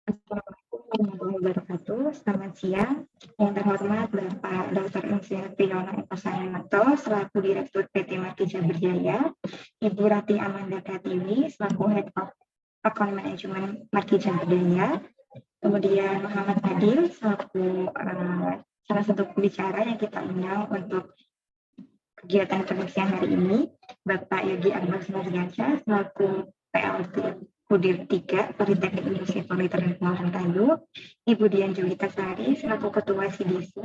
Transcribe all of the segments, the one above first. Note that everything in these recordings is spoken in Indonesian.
Assalamualaikum warahmatullahi wabarakatuh. Selamat siang. Yang terhormat Bapak Dr. Insinyur Triyono Eko Sanyoto selaku Direktur PT Markija Berjaya, Ibu Rati Amanda Pratiwi selaku Head of Account Management Markija Berjaya, kemudian Muhammad Adil selaku salah satu pembicara yang kita undang untuk kegiatan pemeriksaan hari ini, Bapak Yogi Akbar Sunardiansyah selaku PLT Udir 3 Politeknik Industri Politik dan Pengolahan Kayu, Ibu Dian Julita Sari selaku Ketua CDC,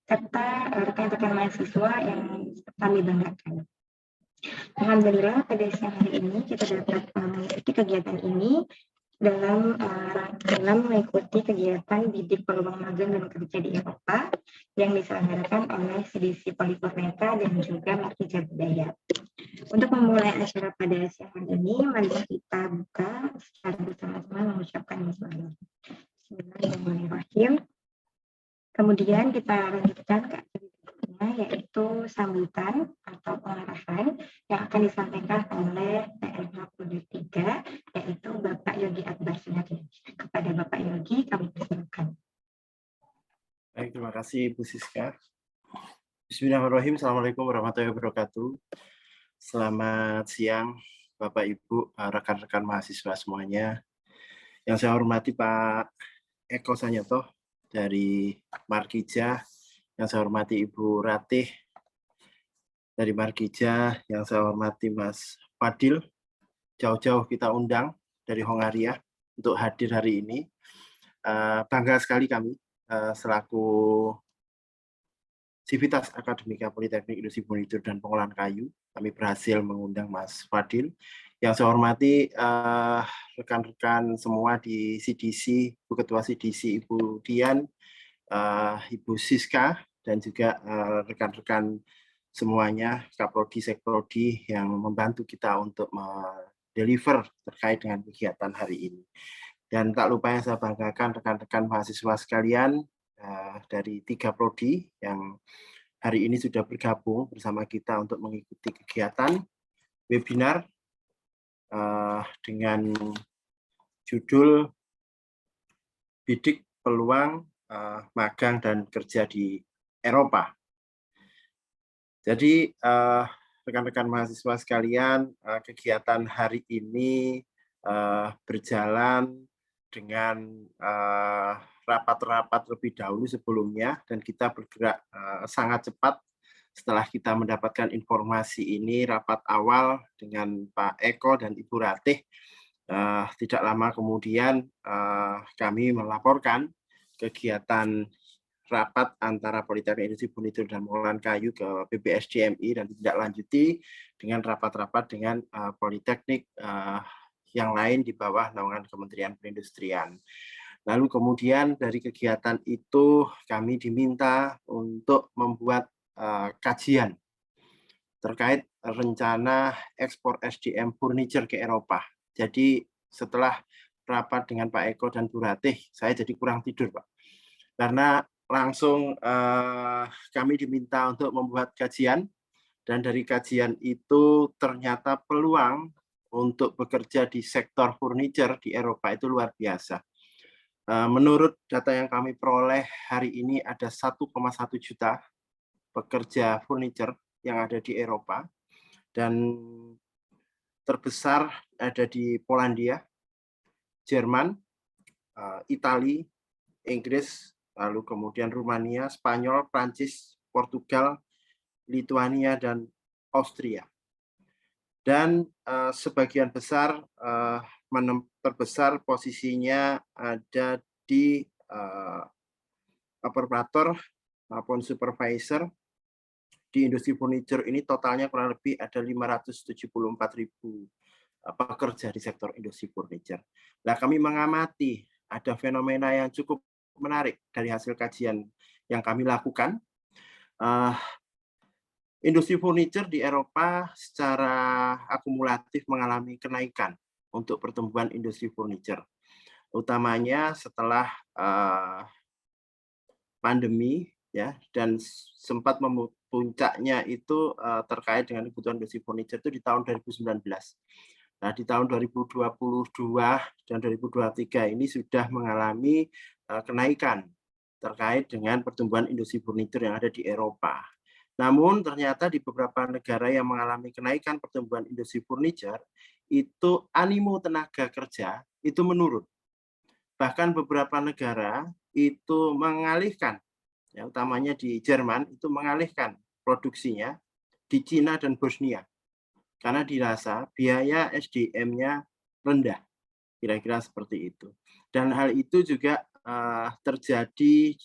serta rekan-rekan mahasiswa yang kami banggakan. Alhamdulillah pada siang hari ini kita dapat mengikuti kegiatan ini dalam mengikuti kegiatan bidik peluang magang dan kerja di Eropa yang diselenggarakan oleh CDC Polipurneta dan juga Markija Budaya. Untuk memulai acara pada siang hari ini, mari kita buka secara bersama-sama mengucapkan Bismillahirrahmanirrahim. Kemudian kita lanjutkan ke berikutnya, yaitu sambutan atau pengarahan yang akan disampaikan oleh PLH Udir 3, yaitu Bapak Yogi Akbar Sunardiansyah. Kepada Bapak Yogi, kami persilakan. Baik, terima kasih Bu Siska. Bismillahirrahmanirrahim. Assalamualaikum warahmatullahi wabarakatuh. Selamat siang Bapak Ibu, rekan-rekan mahasiswa semuanya. Yang saya hormati Pak Eko Sanyoto dari Markija, yang saya hormati Ibu Ratih dari Markija, yang saya hormati Mas Fadil, jauh-jauh kita undang dari Hongaria untuk hadir hari ini. Bangga sekali kami selaku Sivitas Akademika Politeknik Industri Furnitur dan Pengolahan Kayu, kami berhasil mengundang Mas Fadil. Yang saya hormati rekan-rekan semua di CDC, Bu Ketua CDC Ibu Dian, Ibu Siska, dan juga rekan-rekan semuanya, Kaprodi, Sekprodi yang membantu kita untuk deliver terkait dengan kegiatan hari ini. Dan tak lupa yang saya banggakan rekan-rekan mahasiswa sekalian dari 3 prodi yang hari ini sudah bergabung bersama kita untuk mengikuti kegiatan webinar dengan judul Bidik Peluang Magang dan Kerja di Eropa. Jadi rekan-rekan mahasiswa sekalian, kegiatan hari ini berjalan dengan rapat-rapat lebih dahulu sebelumnya, dan kita bergerak sangat cepat setelah kita mendapatkan informasi ini. Rapat awal dengan Pak Eko dan Ibu Ratih, tidak lama kemudian kami melaporkan kegiatan rapat antara Politeknik Industri Furnitur dan Pengolahan Kayu ke PBSDMI dan ditindaklanjuti dengan rapat-rapat dengan politeknik yang lain di bawah naungan Kementerian Perindustrian. Lalu kemudian dari kegiatan itu kami diminta untuk membuat kajian terkait rencana ekspor SDM furniture ke Eropa. Jadi setelah rapat dengan Pak Eko dan Bu Ratih, saya jadi kurang tidur, Pak. Karena langsung kami diminta untuk membuat kajian, dan dari kajian itu ternyata peluang untuk bekerja di sektor furniture di Eropa itu luar biasa. Menurut data yang kami peroleh hari ini ada 1,1 juta pekerja furniture yang ada di Eropa, dan terbesar ada di Polandia, Jerman, Italia, Inggris, lalu kemudian Rumania, Spanyol, Prancis, Portugal, Lituania, dan Austria. Dan sebagian besar terbesar posisinya ada di operator maupun supervisor. Di industri furniture ini totalnya kurang lebih ada 574.000 pekerja di sektor industri furniture. Nah, kami mengamati ada fenomena yang cukup menarik dari hasil kajian yang kami lakukan. Industri furniture di Eropa secara akumulatif mengalami kenaikan untuk pertumbuhan industri furniture, utamanya setelah pandemi, ya, dan sempat puncaknya itu terkait dengan kebutuhan industri furniture itu di tahun 2019. Nah, di tahun 2022 dan 2023 ini sudah mengalami kenaikan terkait dengan pertumbuhan industri furnitur yang ada di Eropa. Namun ternyata di beberapa negara yang mengalami kenaikan pertumbuhan industri furniture, itu animo tenaga kerja itu menurun. Bahkan beberapa negara itu mengalihkan, ya, utamanya di Jerman, itu mengalihkan produksinya di Cina dan Bosnia. Karena dirasa biaya SDM-nya rendah, kira-kira seperti itu. Dan hal itu juga terjadi,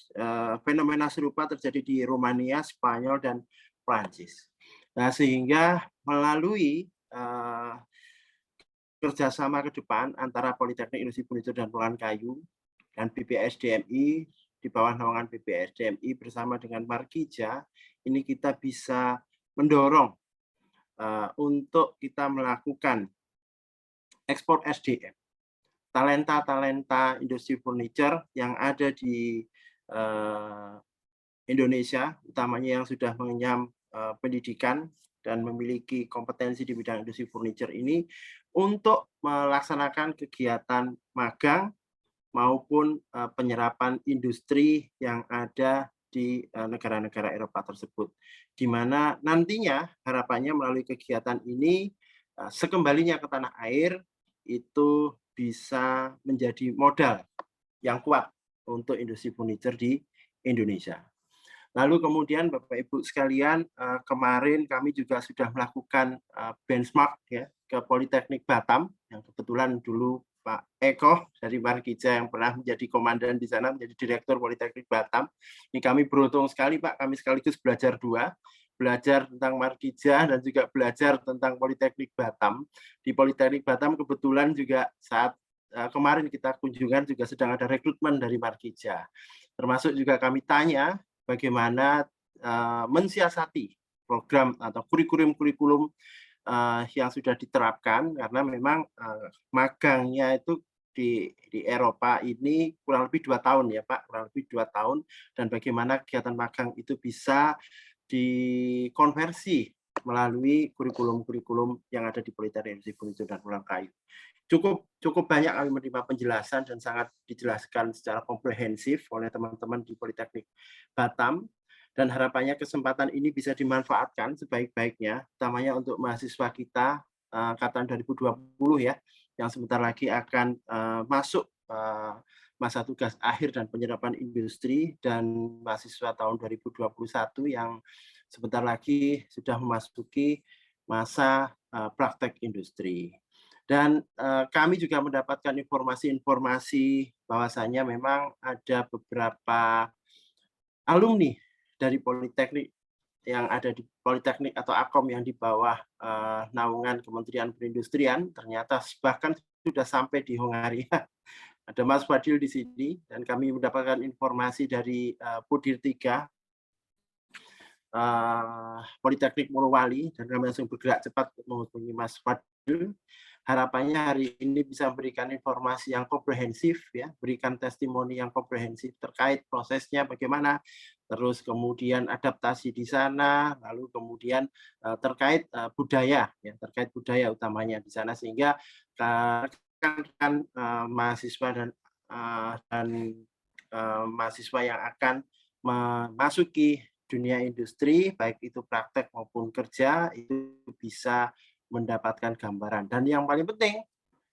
fenomena serupa terjadi di Rumania, Spanyol, dan Prancis. Nah, sehingga melalui kerjasama ke depan antara Politeknik Industri Furnitur dan Ruangan Kayu dan BPSDMI, di bawah naungan BPSDMI bersama dengan Markija, ini kita bisa mendorong untuk kita melakukan ekspor SDM, talenta-talenta industri furniture yang ada di Indonesia, utamanya yang sudah mengenyam pendidikan dan memiliki kompetensi di bidang industri furniture ini, untuk melaksanakan kegiatan magang maupun penyerapan industri yang ada di negara-negara Eropa tersebut, di mana nantinya harapannya melalui kegiatan ini sekembalinya ke tanah air itu bisa menjadi modal yang kuat untuk industri furniture di Indonesia. Lalu kemudian Bapak Ibu sekalian, kemarin kami juga sudah melakukan benchmark ya ke Politeknik Batam, yang kebetulan dulu Pak Eko dari Markija yang pernah menjadi komandan di sana, menjadi direktur Politeknik Batam. Ini kami beruntung sekali Pak, kami sekaligus belajar dua, belajar tentang Markija dan juga belajar tentang Politeknik Batam. Di Politeknik Batam kebetulan juga saat kemarin kita kunjungan juga sedang ada rekrutmen dari Markija. Termasuk juga kami tanya bagaimana mensiasati program atau kurikulum-kurikulum yang sudah diterapkan, karena memang magangnya itu di Eropa ini kurang lebih 2 tahun ya Pak, kurang lebih 2 tahun, dan bagaimana kegiatan magang itu bisa dikonversi melalui kurikulum-kurikulum yang ada di Politeknik Industri Furnitur dan Ruangan Kayu. Cukup banyak kami menerima penjelasan dan sangat dijelaskan secara komprehensif oleh teman-teman di Politeknik Batam, dan harapannya kesempatan ini bisa dimanfaatkan sebaik-baiknya, utamanya untuk mahasiswa kita angkatan 2020 ya, yang sebentar lagi akan masuk masa tugas akhir dan penyerapan industri, dan mahasiswa tahun 2021 yang sebentar lagi sudah memasuki masa praktek industri. Dan kami juga mendapatkan informasi-informasi bahwasanya memang ada beberapa alumni dari Politeknik yang ada di Politeknik atau Akom yang di bawah naungan Kementerian Perindustrian, ternyata bahkan sudah sampai di Hongaria. Ada Mas Fadil di sini, dan kami mendapatkan informasi dari Pudir 3 Politeknik Morowali, dan kami langsung bergerak cepat menghubungi Mas Fadil. Harapannya hari ini bisa memberikan informasi yang komprehensif ya, berikan testimoni yang komprehensif terkait prosesnya bagaimana, terus kemudian adaptasi di sana, lalu kemudian terkait budaya ya, terkait budaya utamanya di sana, sehingga rekan-rekan mahasiswa dan mahasiswa yang akan memasuki dunia industri, baik itu praktek maupun kerja, itu bisa mendapatkan gambaran. Dan yang paling penting,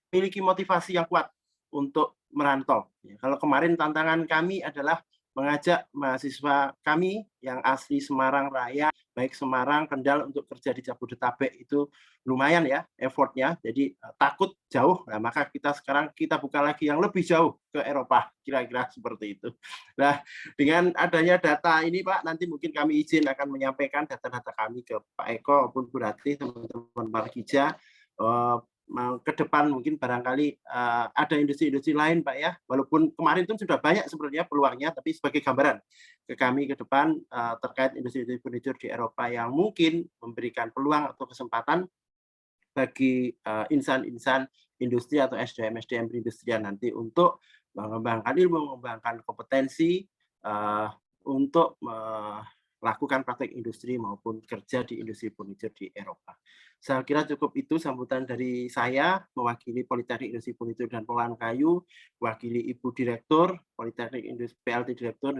miliki motivasi yang kuat untuk merantau. Kalau kemarin tantangan kami adalah mengajak mahasiswa kami yang asli Semarang Raya, baik Semarang, Kendal, untuk kerja di Jabodetabek, itu lumayan ya effortnya, jadi takut jauh. Nah, maka sekarang kita buka lagi yang lebih jauh ke Eropa, kira-kira seperti itu. Nah, dengan adanya data ini Pak, nanti mungkin kami izin akan menyampaikan data-data kami ke Pak Eko maupun Bu Ratih, teman-teman Markija. Ke depan mungkin barangkali ada industri-industri lain Pak ya, walaupun kemarin itu sudah banyak sebenarnya peluangnya, tapi sebagai gambaran ke kami ke depan terkait industri furniture di Eropa yang mungkin memberikan peluang atau kesempatan bagi insan-insan industri atau SDM perindustrian nanti untuk mengembangkan ilmu, mengembangkan kompetensi untuk lakukan praktek industri maupun kerja di industri furniture di Eropa. Saya kira cukup itu sambutan dari saya, mewakili Politeknik Industri Furniture dan Pengolahan Kayu, mewakili Ibu Direktur Politeknik Industri PLT Direktur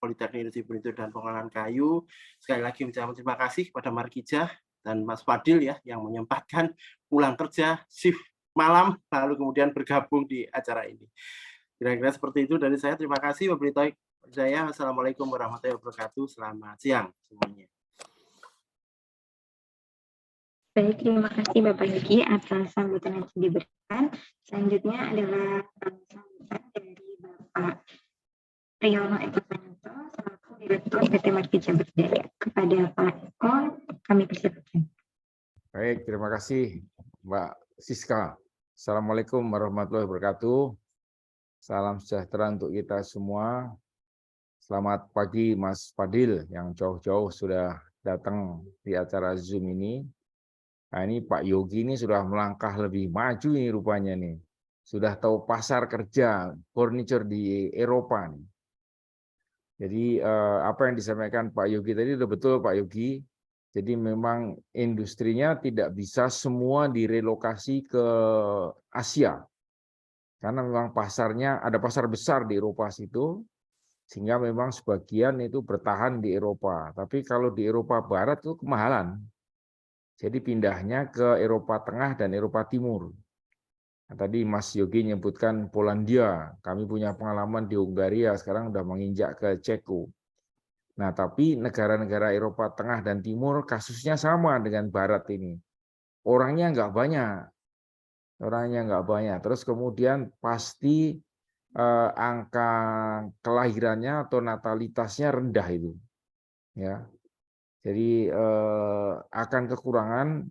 Politeknik Industri Furniture dan Pengolahan Kayu. Sekali lagi mengucapkan terima kasih kepada Markijah dan Mas Fadil ya yang menyempatkan pulang kerja shift malam lalu kemudian bergabung di acara ini. Kira-kira seperti itu dari saya. Terima kasih. Wabillahi taufiq. Wassalamualaikum warahmatullahi wabarakatuh. Selamat siang semuanya. Baik, terima kasih Bapak Yogi atas sambutan yang sudah diberikan. Selanjutnya adalah sambutan dari Bapak Triyono Eko Sanyoto selaku Direktur PT Markija Berdaya. Kepada Pak Eko, kami persilakan. Baik, terima kasih Mbak Siska. Assalamualaikum warahmatullahi wabarakatuh. Salam sejahtera untuk kita semua. Selamat pagi Mas Fadil yang jauh-jauh sudah datang di acara Zoom ini. Nah, ini Pak Yogi ini sudah melangkah lebih maju nih rupanya nih. Sudah tahu pasar kerja furniture di Eropa nih. Jadi apa yang disampaikan Pak Yogi tadi sudah betul Pak Yogi. Jadi memang industrinya tidak bisa semua direlokasi ke Asia. Karena memang pasarnya ada pasar besar di Eropa situ, sehingga memang sebagian itu bertahan di Eropa. Tapi kalau di Eropa Barat itu kemahalan. Jadi pindahnya ke Eropa Tengah dan Eropa Timur. Nah, tadi Mas Yogi menyebutkan Polandia, kami punya pengalaman di Hungaria, sekarang sudah menginjak ke Ceko. Nah, tapi negara-negara Eropa Tengah dan Timur kasusnya sama dengan Barat ini. Orangnya nggak banyak. Terus kemudian pasti angka kelahirannya atau natalitasnya rendah itu. Ya, jadi akan kekurangan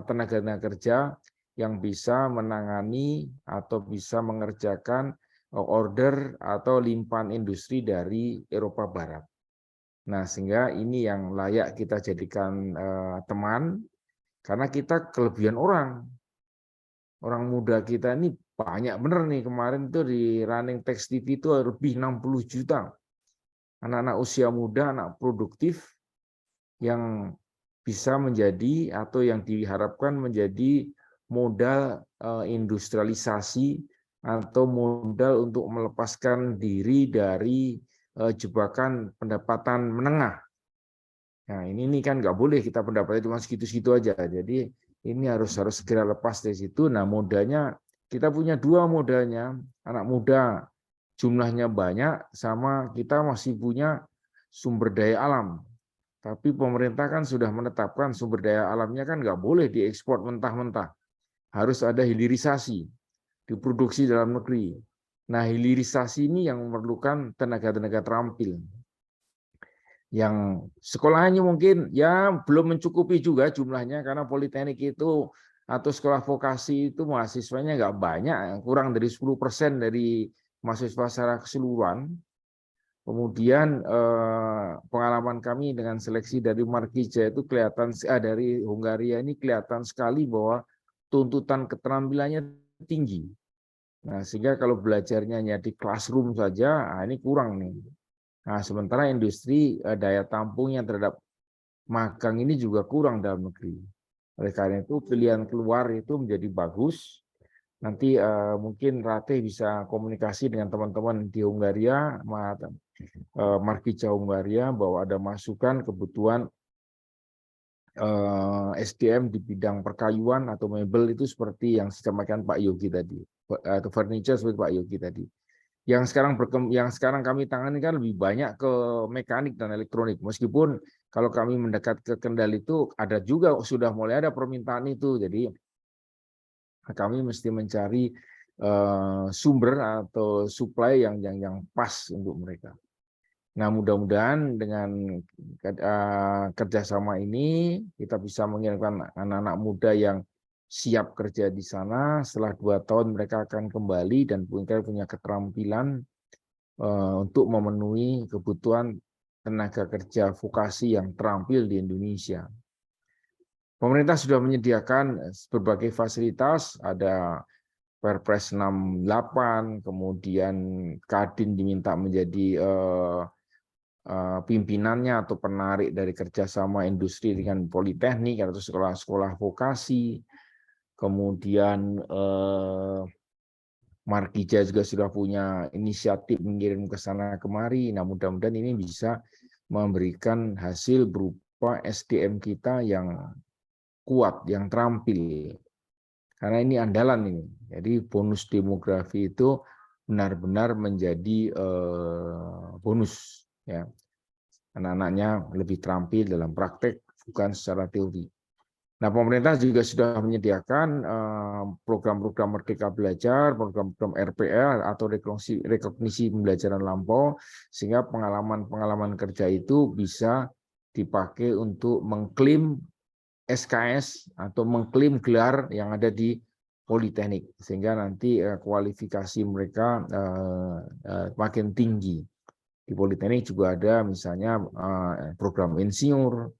tenaga kerja yang bisa menangani atau bisa mengerjakan order atau limpahan industri dari Eropa Barat. Nah, sehingga ini yang layak kita jadikan teman, karena kita kelebihan orang. Orang muda kita ini banyak bener nih, kemarin itu di Running Text TV itu lebih 60 juta. Anak-anak usia muda, anak produktif yang bisa menjadi atau yang diharapkan menjadi modal industrialisasi atau modal untuk melepaskan diri dari jebakan pendapatan menengah. Nah, ini kan nggak boleh kita pendapatnya cuma segitu-segitu aja. Jadi ini harus segera lepas dari situ. Nah, modalnya kita punya dua modalnya, anak muda jumlahnya banyak, sama kita masih punya sumber daya alam. Tapi pemerintah kan sudah menetapkan sumber daya alamnya kan nggak boleh diekspor mentah-mentah. Harus ada hilirisasi, diproduksi dalam negeri. Nah, hilirisasi ini yang memerlukan tenaga-tenaga terampil. Yang sekolahnya mungkin ya belum mencukupi juga jumlahnya, karena politeknik itu atau sekolah vokasi itu mahasiswanya nggak banyak, kurang dari 10% dari mahasiswa secara keseluruhan. Kemudian pengalaman kami dengan seleksi dari Markija itu kelihatan dari Hungaria ini kelihatan sekali bahwa tuntutan keterampilannya tinggi. Nah, sehingga kalau belajarnya hanya di classroom saja, ini kurang nih. Nah, sementara industri daya tampungnya terhadap magang ini juga kurang dalam negeri. Oleh karena itu pilihan keluar itu menjadi bagus. Nanti mungkin Ratih bisa komunikasi dengan teman-teman di Hungaria, Markija Hungaria, bahwa ada masukan kebutuhan SDM di bidang perkayuan atau mebel itu seperti yang disampaikan Pak Yogi tadi, atau furniture seperti Pak Yogi tadi. Yang sekarang kami tangani kan lebih banyak ke mekanik dan elektronik. Meskipun kalau kami mendekat ke Kendal itu ada juga sudah mulai ada permintaan itu. Jadi kami mesti mencari sumber atau supply yang pas untuk mereka. Nah, mudah-mudahan dengan kerjasama ini kita bisa mengirimkan anak-anak muda yang siap kerja di sana. Setelah 2 tahun mereka akan kembali dan punya keterampilan untuk memenuhi kebutuhan tenaga kerja vokasi yang terampil di Indonesia. Pemerintah sudah menyediakan berbagai fasilitas, ada Perpres 68, kemudian Kadin diminta menjadi pimpinannya atau penarik dari kerjasama industri dengan politeknik atau sekolah-sekolah vokasi. Kemudian Markija juga sudah punya inisiatif mengirim ke sana kemari. Nah, mudah-mudahan ini bisa memberikan hasil berupa SDM kita yang kuat, yang terampil. Karena ini andalan ini. Jadi bonus demografi itu benar-benar menjadi bonus, ya. Anak-anaknya lebih terampil dalam praktek, bukan secara teori. Nah, pemerintah juga sudah menyediakan program-program Merdeka Belajar, program-program RPL atau rekognisi pembelajaran lampau, sehingga pengalaman-pengalaman kerja itu bisa dipakai untuk mengklaim SKS atau mengklaim gelar yang ada di Politeknik, sehingga nanti kualifikasi mereka makin tinggi. Di Politeknik juga ada misalnya program insinyur.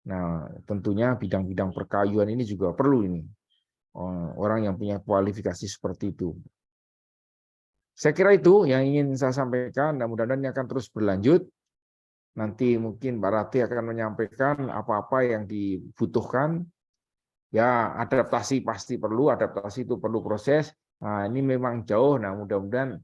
Nah, tentunya bidang-bidang perkayuan ini juga perlu ini. Orang yang punya kualifikasi seperti itu. Saya kira itu yang ingin saya sampaikan, dan mudah-mudahan ini akan terus berlanjut. Nanti mungkin Mbak Rati akan menyampaikan apa-apa yang dibutuhkan. Ya, adaptasi pasti perlu, adaptasi itu perlu proses. Nah, ini memang jauh, nah mudah-mudahan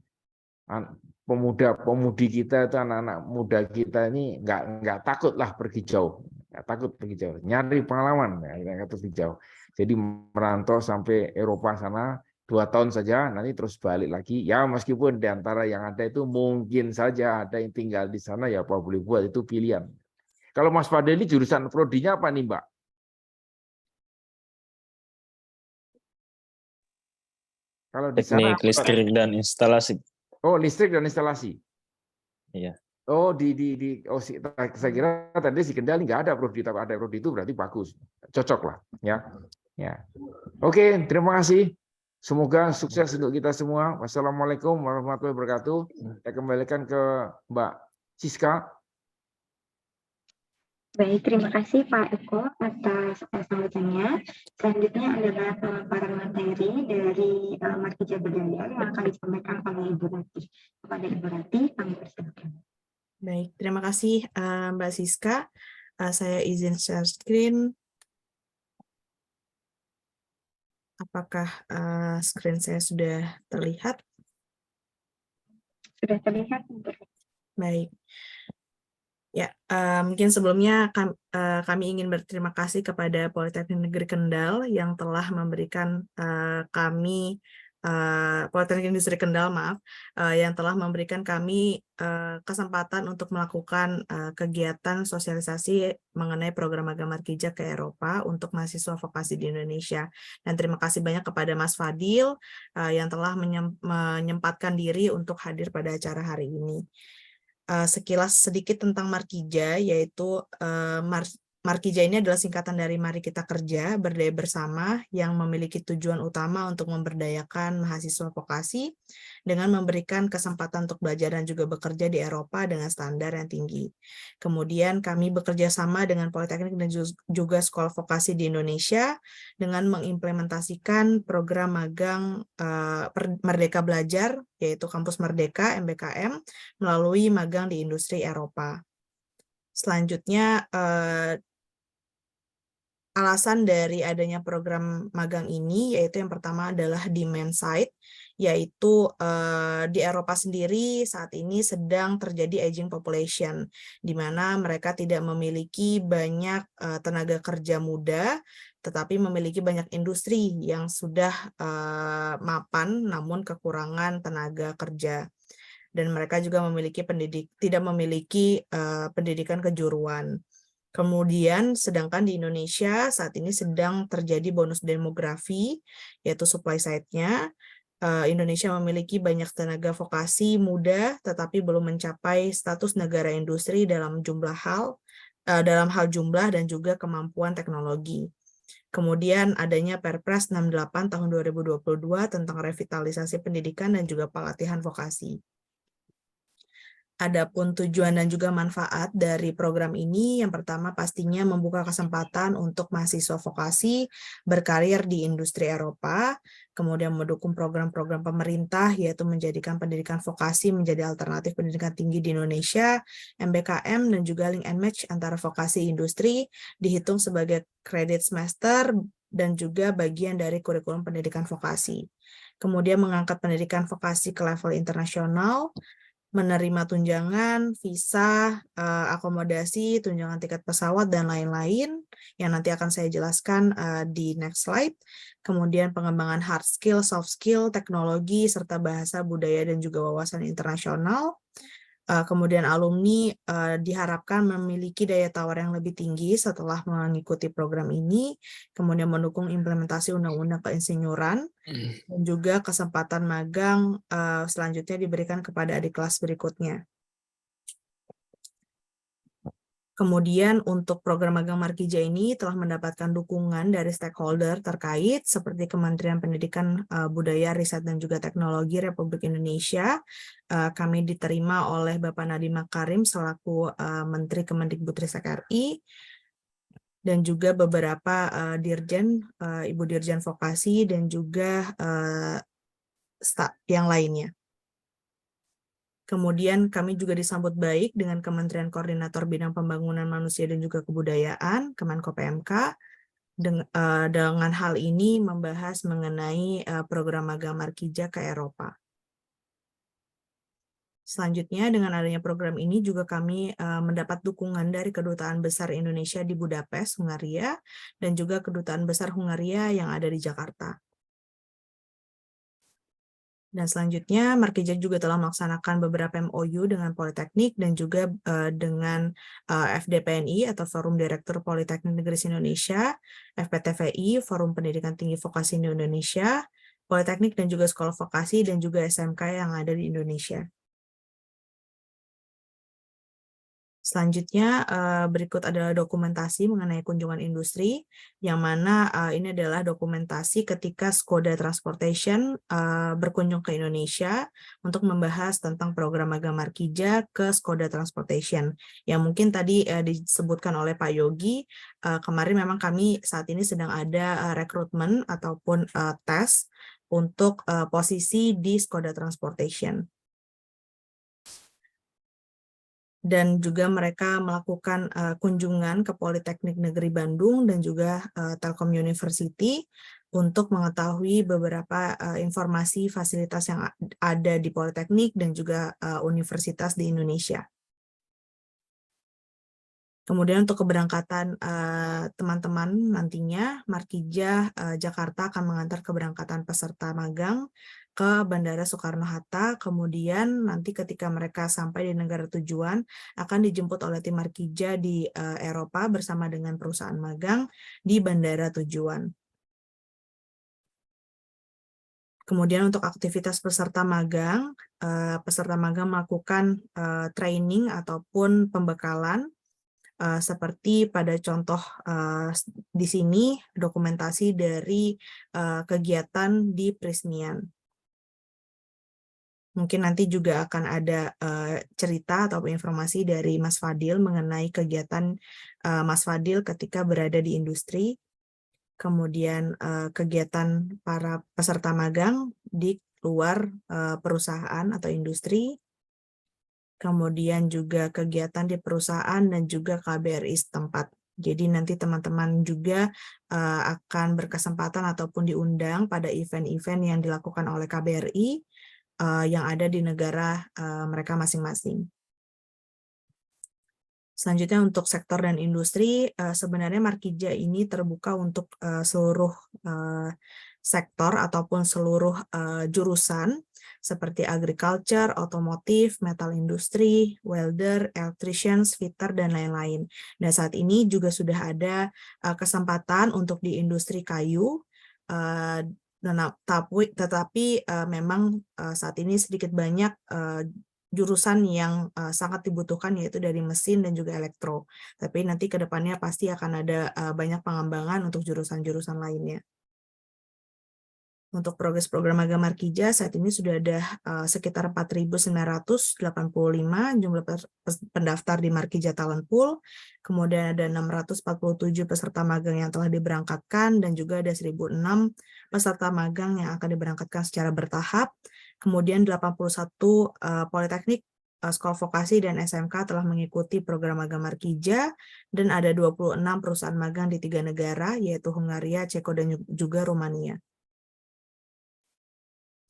pemuda-pemudi kita itu, anak-anak muda kita ini nggak takut lah pergi jauh, nggak takut pergi jauh, nyari pengalaman, nggak pergi jauh. Jadi merantau sampai Eropa sana 2 tahun saja, nanti terus balik lagi. Ya meskipun di antara yang ada itu mungkin saja ada yang tinggal di sana, ya apa boleh buat, itu pilihan. Kalau Mas Fadeli jurusan prodinya apa nih, Mbak? Kalau di sana Teknik listrik dan instalasi. Oh, listrik dan instalasi. Iya. Oh, saya kira tadi si Kendal nggak ada prodi, tapi ada prodi itu berarti bagus, cocok lah, ya. Ya. Oke, terima kasih. Semoga sukses untuk kita semua. Wassalamualaikum warahmatullahi wabarakatuh. Saya kembalikan ke Mbak Siska. Baik, terima kasih Pak Eko atas sambutannya. Selanjutnya adalah pemaparan materi dari Markija Berdaya yang akan disampaikan oleh Ibu Rati. Kepada Ibu Rati, kami persilakan. Baik, terima kasih Mbak Siska. Saya izin share screen. Apakah screen saya sudah terlihat? Sudah terlihat? Baik. Ya, mungkin sebelumnya kami ingin berterima kasih kepada Politeknik Negeri Kendal yang telah memberikan kami Politeknik Industri Kendal, yang telah memberikan kami kesempatan untuk melakukan kegiatan sosialisasi mengenai program Magang Markija ke Eropa untuk mahasiswa vokasi di Indonesia. Dan terima kasih banyak kepada Mas Fadil yang telah menyempatkan diri untuk hadir pada acara hari ini. Sekilas sedikit tentang Markija, yaitu Markija ini adalah singkatan dari Mari Kita Kerja, Berdaya Bersama, yang memiliki tujuan utama untuk memberdayakan mahasiswa vokasi dengan memberikan kesempatan untuk belajar dan juga bekerja di Eropa dengan standar yang tinggi. Kemudian kami bekerja sama dengan Politeknik dan juga Sekolah Vokasi di Indonesia dengan mengimplementasikan program magang Merdeka Belajar, yaitu Kampus Merdeka, MBKM, melalui magang di industri Eropa. Selanjutnya, alasan dari adanya program magang ini yaitu yang pertama adalah demand side, yaitu di Eropa sendiri saat ini sedang terjadi aging population, di mana mereka tidak memiliki banyak tenaga kerja muda, tetapi memiliki banyak industri yang sudah mapan namun kekurangan tenaga kerja. Dan mereka juga tidak memiliki pendidikan kejuruan. Kemudian, sedangkan di Indonesia saat ini sedang terjadi bonus demografi, yaitu supply side-nya. Indonesia memiliki banyak tenaga vokasi muda, tetapi belum mencapai status negara industri dalam hal jumlah dan juga kemampuan teknologi. Kemudian adanya Perpres 68 tahun 2022 tentang revitalisasi pendidikan dan juga pelatihan vokasi. Adapun tujuan dan juga manfaat dari program ini, yang pertama pastinya membuka kesempatan untuk mahasiswa vokasi berkarir di industri Eropa, kemudian mendukung program-program pemerintah, yaitu menjadikan pendidikan vokasi menjadi alternatif pendidikan tinggi di Indonesia, MBKM, dan juga link and match antara vokasi industri, dihitung sebagai kredit semester, dan juga bagian dari kurikulum pendidikan vokasi. Kemudian mengangkat pendidikan vokasi ke level internasional, menerima tunjangan, visa, akomodasi, tunjangan tiket pesawat, dan lain-lain yang nanti akan saya jelaskan di next slide. Kemudian pengembangan hard skill, soft skill, teknologi, serta bahasa, budaya, dan juga wawasan internasional. Kemudian alumni diharapkan memiliki daya tawar yang lebih tinggi setelah mengikuti program ini, kemudian mendukung implementasi undang-undang keinsinyuran, dan juga kesempatan magang selanjutnya diberikan kepada adik kelas berikutnya. Kemudian untuk program magang Markija ini telah mendapatkan dukungan dari stakeholder terkait seperti Kementerian Pendidikan, Budaya, Riset, dan juga Teknologi Republik Indonesia. Kami diterima oleh Bapak Nadiem Makarim selaku Menteri Kemendikbudristek RI, dan juga beberapa dirjen, Ibu Dirjen Vokasi, dan juga yang lainnya. Kemudian kami juga disambut baik dengan Kementerian Koordinator Bidang Pembangunan Manusia dan juga Kebudayaan, Kemenko PMK. Dengan hal ini membahas mengenai program magang Markija ke Eropa. Selanjutnya, dengan adanya program ini juga kami mendapat dukungan dari Kedutaan Besar Indonesia di Budapest, Hungaria, dan juga Kedutaan Besar Hungaria yang ada di Jakarta. Dan selanjutnya, Markija juga telah melaksanakan beberapa MOU dengan Politeknik dan juga dengan FDPNI atau Forum Direktur Politeknik Negeri Indonesia, FPTVI, Forum Pendidikan Tinggi Vokasi di Indonesia, Politeknik dan juga Sekolah Vokasi, dan juga SMK yang ada di Indonesia. Selanjutnya, berikut adalah dokumentasi mengenai kunjungan industri, yang mana ini adalah dokumentasi ketika Skoda Transportation berkunjung ke Indonesia untuk membahas tentang program magang Markija ke Skoda Transportation. Yang mungkin tadi disebutkan oleh Pak Yogi, kemarin memang kami saat ini sedang ada rekrutmen ataupun tes untuk posisi di Skoda Transportation. Dan juga mereka melakukan kunjungan ke Politeknik Negeri Bandung dan juga Telkom University untuk mengetahui beberapa informasi fasilitas yang ada di Politeknik dan juga universitas di Indonesia. Kemudian untuk keberangkatan teman-teman nantinya, Markija Jakarta akan mengantar keberangkatan peserta magang ke Bandara Soekarno-Hatta, kemudian nanti ketika mereka sampai di negara tujuan akan dijemput oleh tim Markija di Eropa bersama dengan perusahaan magang di bandara tujuan. Kemudian untuk aktivitas peserta magang melakukan training ataupun pembekalan seperti pada contoh di sini dokumentasi dari kegiatan di Prysmian. Mungkin nanti juga akan ada cerita atau informasi dari Mas Fadil mengenai kegiatan Mas Fadil ketika berada di industri, kemudian kegiatan para peserta magang di luar perusahaan atau industri, kemudian juga kegiatan di perusahaan dan juga KBRI setempat. Jadi nanti teman-teman juga akan berkesempatan ataupun diundang pada event-event yang dilakukan oleh KBRI yang ada di negara mereka masing-masing. Selanjutnya untuk sektor dan industri, sebenarnya Markija ini terbuka untuk seluruh sektor ataupun seluruh jurusan seperti agriculture, otomotif, metal industri, welder, electricians, fitter, dan lain-lain. Dan saat ini juga sudah ada kesempatan untuk di industri kayu, tetapi memang saat ini sedikit banyak jurusan yang sangat dibutuhkan, yaitu dari mesin dan juga elektro. Tapi nanti ke depannya pasti akan ada banyak pengembangan untuk jurusan-jurusan lainnya. Untuk progres program magang Markija saat ini sudah ada sekitar 4.985 jumlah pendaftar di Markija Talent Pool, kemudian ada 647 peserta magang yang telah diberangkatkan, dan juga ada 1.006 peserta magang yang akan diberangkatkan secara bertahap. Kemudian 81 politeknik, sekolah vokasi, dan SMK telah mengikuti program magang Markija, dan ada 26 perusahaan magang di 3 negara, yaitu Hungaria, Ceko, dan juga Rumania.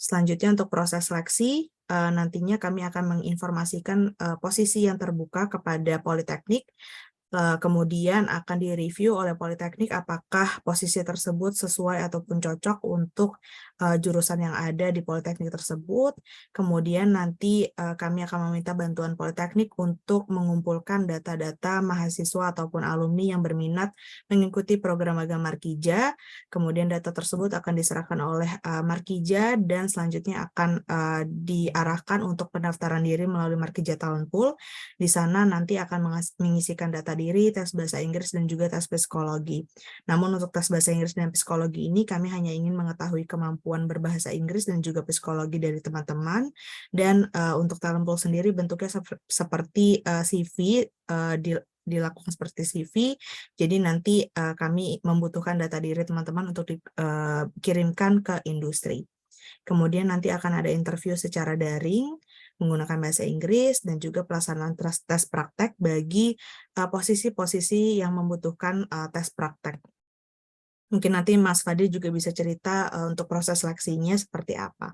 Selanjutnya untuk proses seleksi, nantinya kami akan menginformasikan posisi yang terbuka kepada politeknik, kemudian akan direview oleh politeknik apakah posisi tersebut sesuai ataupun cocok untuk jurusan yang ada di politeknik tersebut. Kemudian nanti kami akan meminta bantuan politeknik untuk mengumpulkan data-data mahasiswa ataupun alumni yang berminat mengikuti program magang Markija. Kemudian data tersebut akan diserahkan oleh Markija dan selanjutnya akan diarahkan untuk pendaftaran diri melalui Markija Talent Pool. Di sana nanti akan mengisikan data diri, tes bahasa Inggris, dan juga tes psikologi. Namun untuk tes bahasa Inggris dan psikologi ini kami hanya ingin mengetahui kemampuan berbahasa Inggris dan juga psikologi dari teman-teman. Dan untuk talent pool sendiri bentuknya seperti CV, dilakukan seperti CV. Jadi nanti kami membutuhkan data diri teman-teman untuk dikirimkan ke industri. Kemudian nanti akan ada interview secara daring menggunakan bahasa Inggris dan juga pelaksanaan tes praktek bagi posisi-posisi yang membutuhkan tes praktek. Mungkin nanti Mas Fadil juga bisa cerita untuk proses seleksinya seperti apa.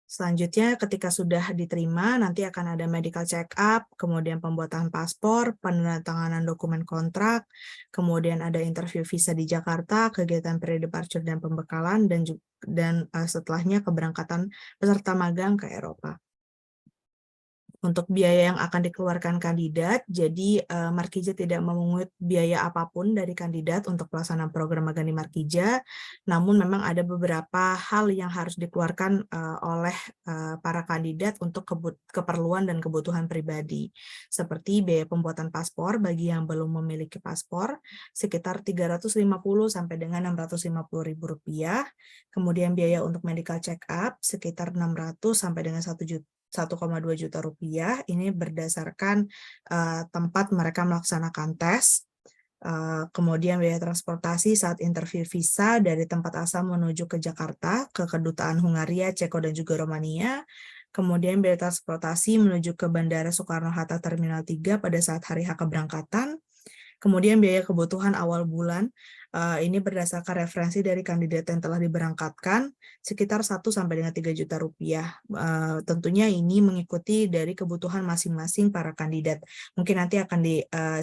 Selanjutnya, ketika sudah diterima, nanti akan ada medical check-up, kemudian pembuatan paspor, penandatanganan dokumen kontrak, kemudian ada interview visa di Jakarta, kegiatan pre-departure dan pembekalan, dan setelahnya keberangkatan peserta magang ke Eropa. Untuk biaya yang akan dikeluarkan kandidat, jadi Markija tidak memungut biaya apapun dari kandidat untuk pelaksanaan program magang di Markija, namun memang ada beberapa hal yang harus dikeluarkan oleh para kandidat untuk keperluan dan kebutuhan pribadi, seperti biaya pembuatan paspor bagi yang belum memiliki paspor, sekitar 350 sampai dengan Rp650.000, kemudian biaya untuk medical check-up sekitar 600 sampai dengan 1,2 juta rupiah, ini berdasarkan tempat mereka melaksanakan tes. Kemudian biaya transportasi saat interview visa dari tempat asal menuju ke Jakarta, ke Kedutaan Hungaria, Ceko, dan juga Romania. Kemudian biaya transportasi menuju ke Bandara Soekarno-Hatta Terminal 3 pada saat hari H keberangkatan. Kemudian biaya kebutuhan awal bulan, ini berdasarkan referensi dari kandidat yang telah diberangkatkan, sekitar 1 sampai dengan 3 juta rupiah. Tentunya ini mengikuti dari kebutuhan masing-masing para kandidat. Mungkin nanti akan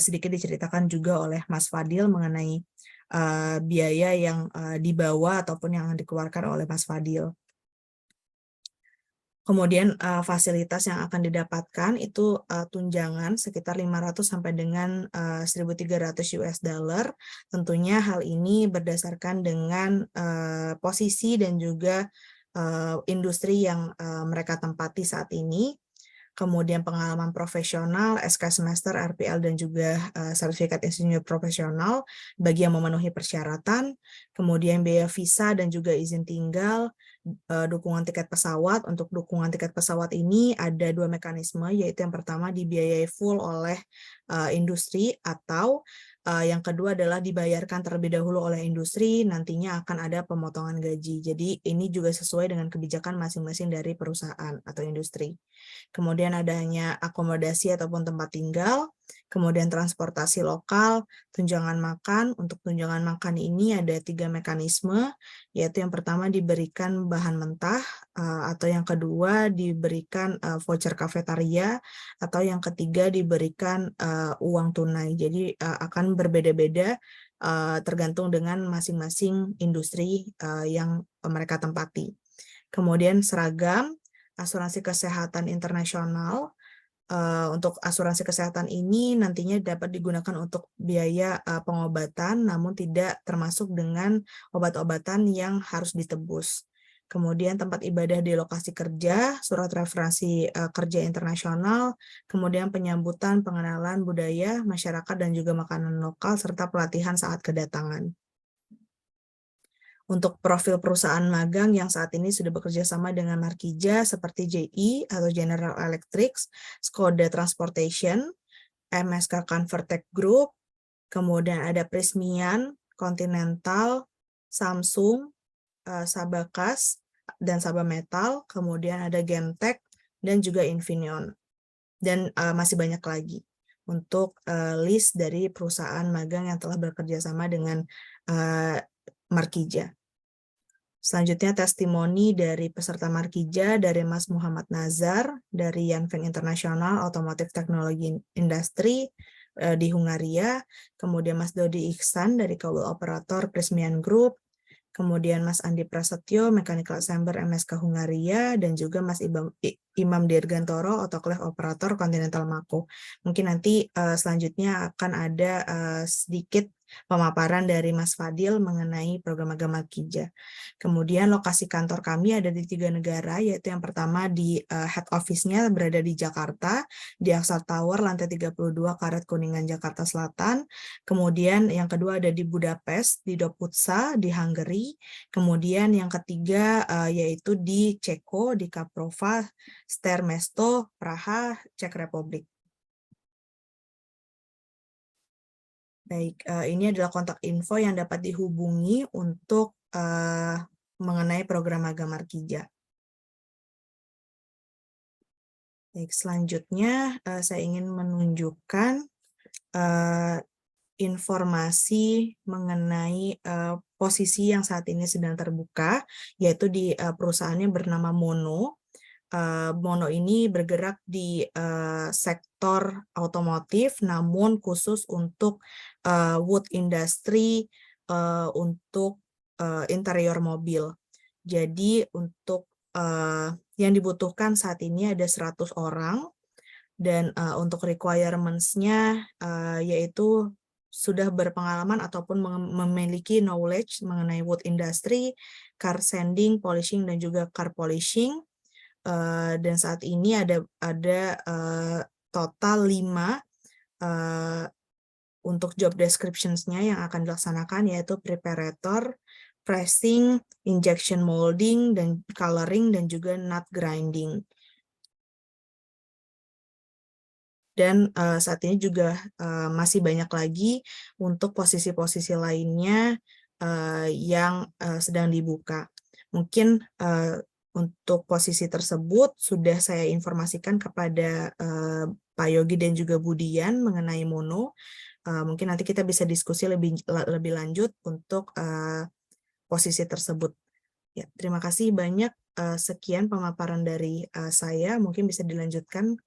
sedikit diceritakan juga oleh Mas Fadil mengenai biaya yang dibawa ataupun yang dikeluarkan oleh Mas Fadil. Kemudian fasilitas yang akan didapatkan itu tunjangan sekitar 500 sampai dengan 1.300 US dollar. Tentunya hal ini berdasarkan dengan posisi dan juga industri yang mereka tempati saat ini. Kemudian pengalaman profesional, SK semester, RPL, dan juga sertifikat insinyur profesional bagi yang memenuhi persyaratan. Kemudian biaya visa dan juga izin tinggal, dukungan tiket pesawat. Untuk dukungan tiket pesawat ini ada 2 mekanisme, yaitu yang pertama dibiayai full oleh industri, atau yang kedua adalah dibayarkan terlebih dahulu oleh industri, nantinya akan ada pemotongan gaji. Jadi ini juga sesuai dengan kebijakan masing-masing dari perusahaan atau industri. Kemudian adanya akomodasi ataupun tempat tinggal, kemudian transportasi lokal, tunjangan makan. Untuk tunjangan makan ini ada 3 mekanisme, yaitu yang pertama diberikan bahan mentah, atau yang kedua diberikan voucher kafetaria, atau yang ketiga diberikan uang tunai. Jadi akan berbeda-beda tergantung dengan masing-masing industri yang mereka tempati. Kemudian seragam, asuransi kesehatan internasional. Untuk asuransi kesehatan ini nantinya dapat digunakan untuk biaya pengobatan, namun tidak termasuk dengan obat-obatan yang harus ditebus. Kemudian tempat ibadah di lokasi kerja, surat referensi kerja internasional, kemudian penyambutan, pengenalan budaya, masyarakat, dan juga makanan lokal, serta pelatihan saat kedatangan. Untuk profil perusahaan magang yang saat ini sudah bekerja sama dengan Markija seperti JI atau General Electric, Skoda Transportation, MSK Convertech Group, kemudian ada Prismian, Continental, Samsung, Sabakas, dan Sabah Metal, kemudian ada Gemtek, dan juga Infineon. Dan masih banyak lagi untuk list dari perusahaan magang yang telah bekerja sama dengan Markija. Selanjutnya testimoni dari peserta Markija dari Mas Muhammad Nazar dari Yanfeng International Automotive Technology Industry di Hungaria, kemudian Mas Dodi Iksan dari Kabel Operator Prismian Group, kemudian Mas Andi Prasetyo Mechanical Assembler MSK Hungaria, dan juga Mas Imam Dirgantoro Autoclave Operator Continental Mako. Mungkin nanti selanjutnya akan ada sedikit pemaparan dari Mas Fadil mengenai program magang Markija. Kemudian lokasi kantor kami ada di 3 negara, yaitu yang pertama di head office-nya berada di Jakarta, di Aksar Tower, lantai 32, Karet Kuningan, Jakarta Selatan. Kemudian yang kedua ada di Budapest, di Dobruca, di Hungary. Kemudian yang ketiga yaitu di Ceko, di Kaprova, Stermesto, Praha, Czech Republic. Baik, ini adalah kontak info yang dapat dihubungi untuk mengenai program magang Markija. Baik, selanjutnya saya ingin menunjukkan informasi mengenai posisi yang saat ini sedang terbuka, yaitu di perusahaannya bernama Mono. Mono ini bergerak di sektor otomotif, namun khusus untuk wood industry, untuk interior mobil. Jadi untuk yang dibutuhkan saat ini ada 100 orang, dan untuk requirements-nya yaitu sudah berpengalaman ataupun memiliki knowledge mengenai wood industry, car sanding, polishing, dan juga car polishing. Dan saat ini ada total 5 untuk job descriptions-nya yang akan dilaksanakan, yaitu preparator, pressing, injection molding, dan coloring, dan juga nut grinding. Dan saat ini juga masih banyak lagi untuk posisi-posisi lainnya yang sedang dibuka. Mungkin untuk posisi tersebut sudah saya informasikan kepada Pak Yogi dan juga Budian mengenai Mono. Mungkin nanti kita bisa diskusi lebih lanjut untuk posisi tersebut. Ya, terima kasih banyak. Sekian pemaparan dari saya. Mungkin bisa dilanjutkan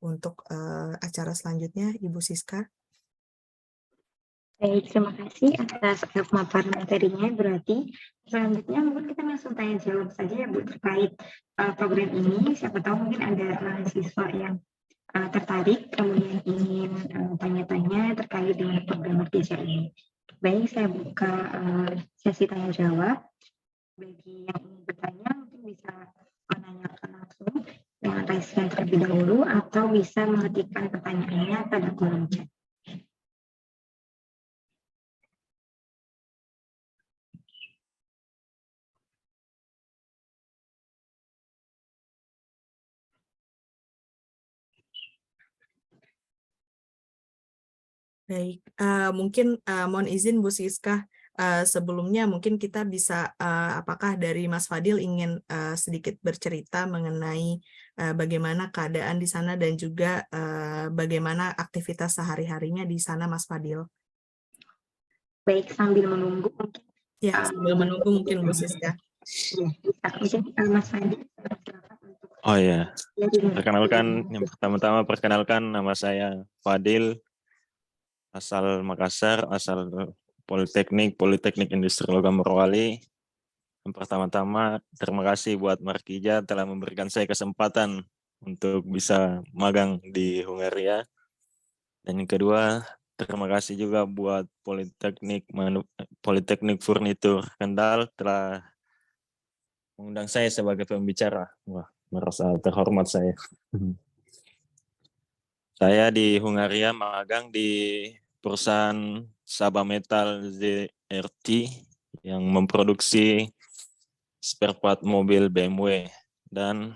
untuk acara selanjutnya, Ibu Siska. Baik, terima kasih atas pemaparan materinya. Berarti selanjutnya mungkin kita langsung tanya jawab saja ya Bu terkait program ini. Siapa tahu mungkin ada mahasiswa yang tertarik kemudian ingin tanya-tanya terkait dengan program Markija ini. Baik, saya buka sesi tanya jawab. Bagi yang ingin bertanya mungkin bisa menanyakan langsung dengan raise hand terlebih dahulu atau bisa mengetikkan pertanyaannya pada kolom chat. Baik, mungkin mohon izin Bu Siska, sebelumnya mungkin kita bisa, apakah dari Mas Fadil ingin sedikit bercerita mengenai bagaimana keadaan di sana dan juga bagaimana aktivitas sehari-harinya di sana, Mas Fadil? Baik, sambil menunggu mungkin. Ya, sambil menunggu mungkin Bu Siska. Bisa, mungkin Mas Fadil. Oh ya, perkenalkan, yang pertama-tama nama saya Fadil, asal Makassar, asal Politeknik Industri Logam Morowali. Yang pertama-tama terima kasih buat Markija telah memberikan saya kesempatan untuk bisa magang di Hungaria. Dan yang kedua, terima kasih juga buat Politeknik Furnitur Kendal telah mengundang saya sebagai pembicara. Wah, merasa terhormat saya. Saya di Hungaria magang di perusahaan Sabah Metal ZRT yang memproduksi spare part mobil BMW, dan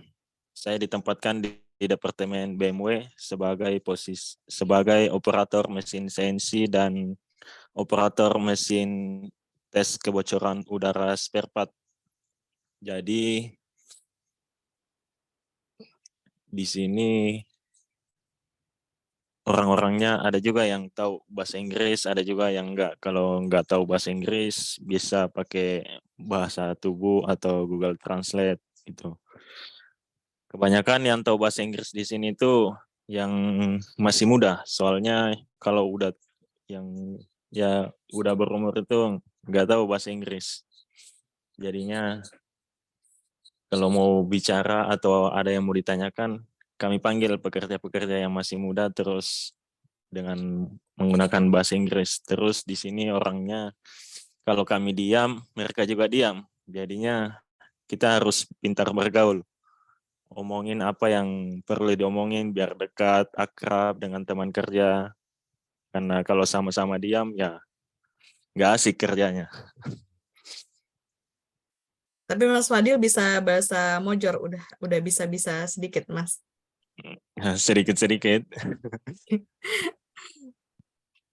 saya ditempatkan di departemen BMW sebagai operator mesin CNC dan operator mesin tes kebocoran udara spare part. Jadi di sini orang-orangnya ada juga yang tahu bahasa Inggris, ada juga yang enggak. Kalau enggak tahu bahasa Inggris, bisa pakai bahasa tubuh atau Google Translate gitu. Kebanyakan yang tahu bahasa Inggris di sini tuh yang masih muda. Soalnya kalau udah yang ya udah berumur itu enggak tahu bahasa Inggris. Jadinya kalau mau bicara atau ada yang mau ditanyakan, kami panggil pekerja-pekerja yang masih muda terus dengan menggunakan bahasa Inggris. Terus di sini orangnya kalau kami diam, mereka juga diam. Jadinya kita harus pintar bergaul. Omongin apa yang perlu diomongin biar dekat, akrab dengan teman kerja. Karena kalau sama-sama diam ya nggak asik kerjanya. Tapi Mas Fadil bisa bahasa Mojor, udah bisa sedikit, Mas. Sedikit-sedikit.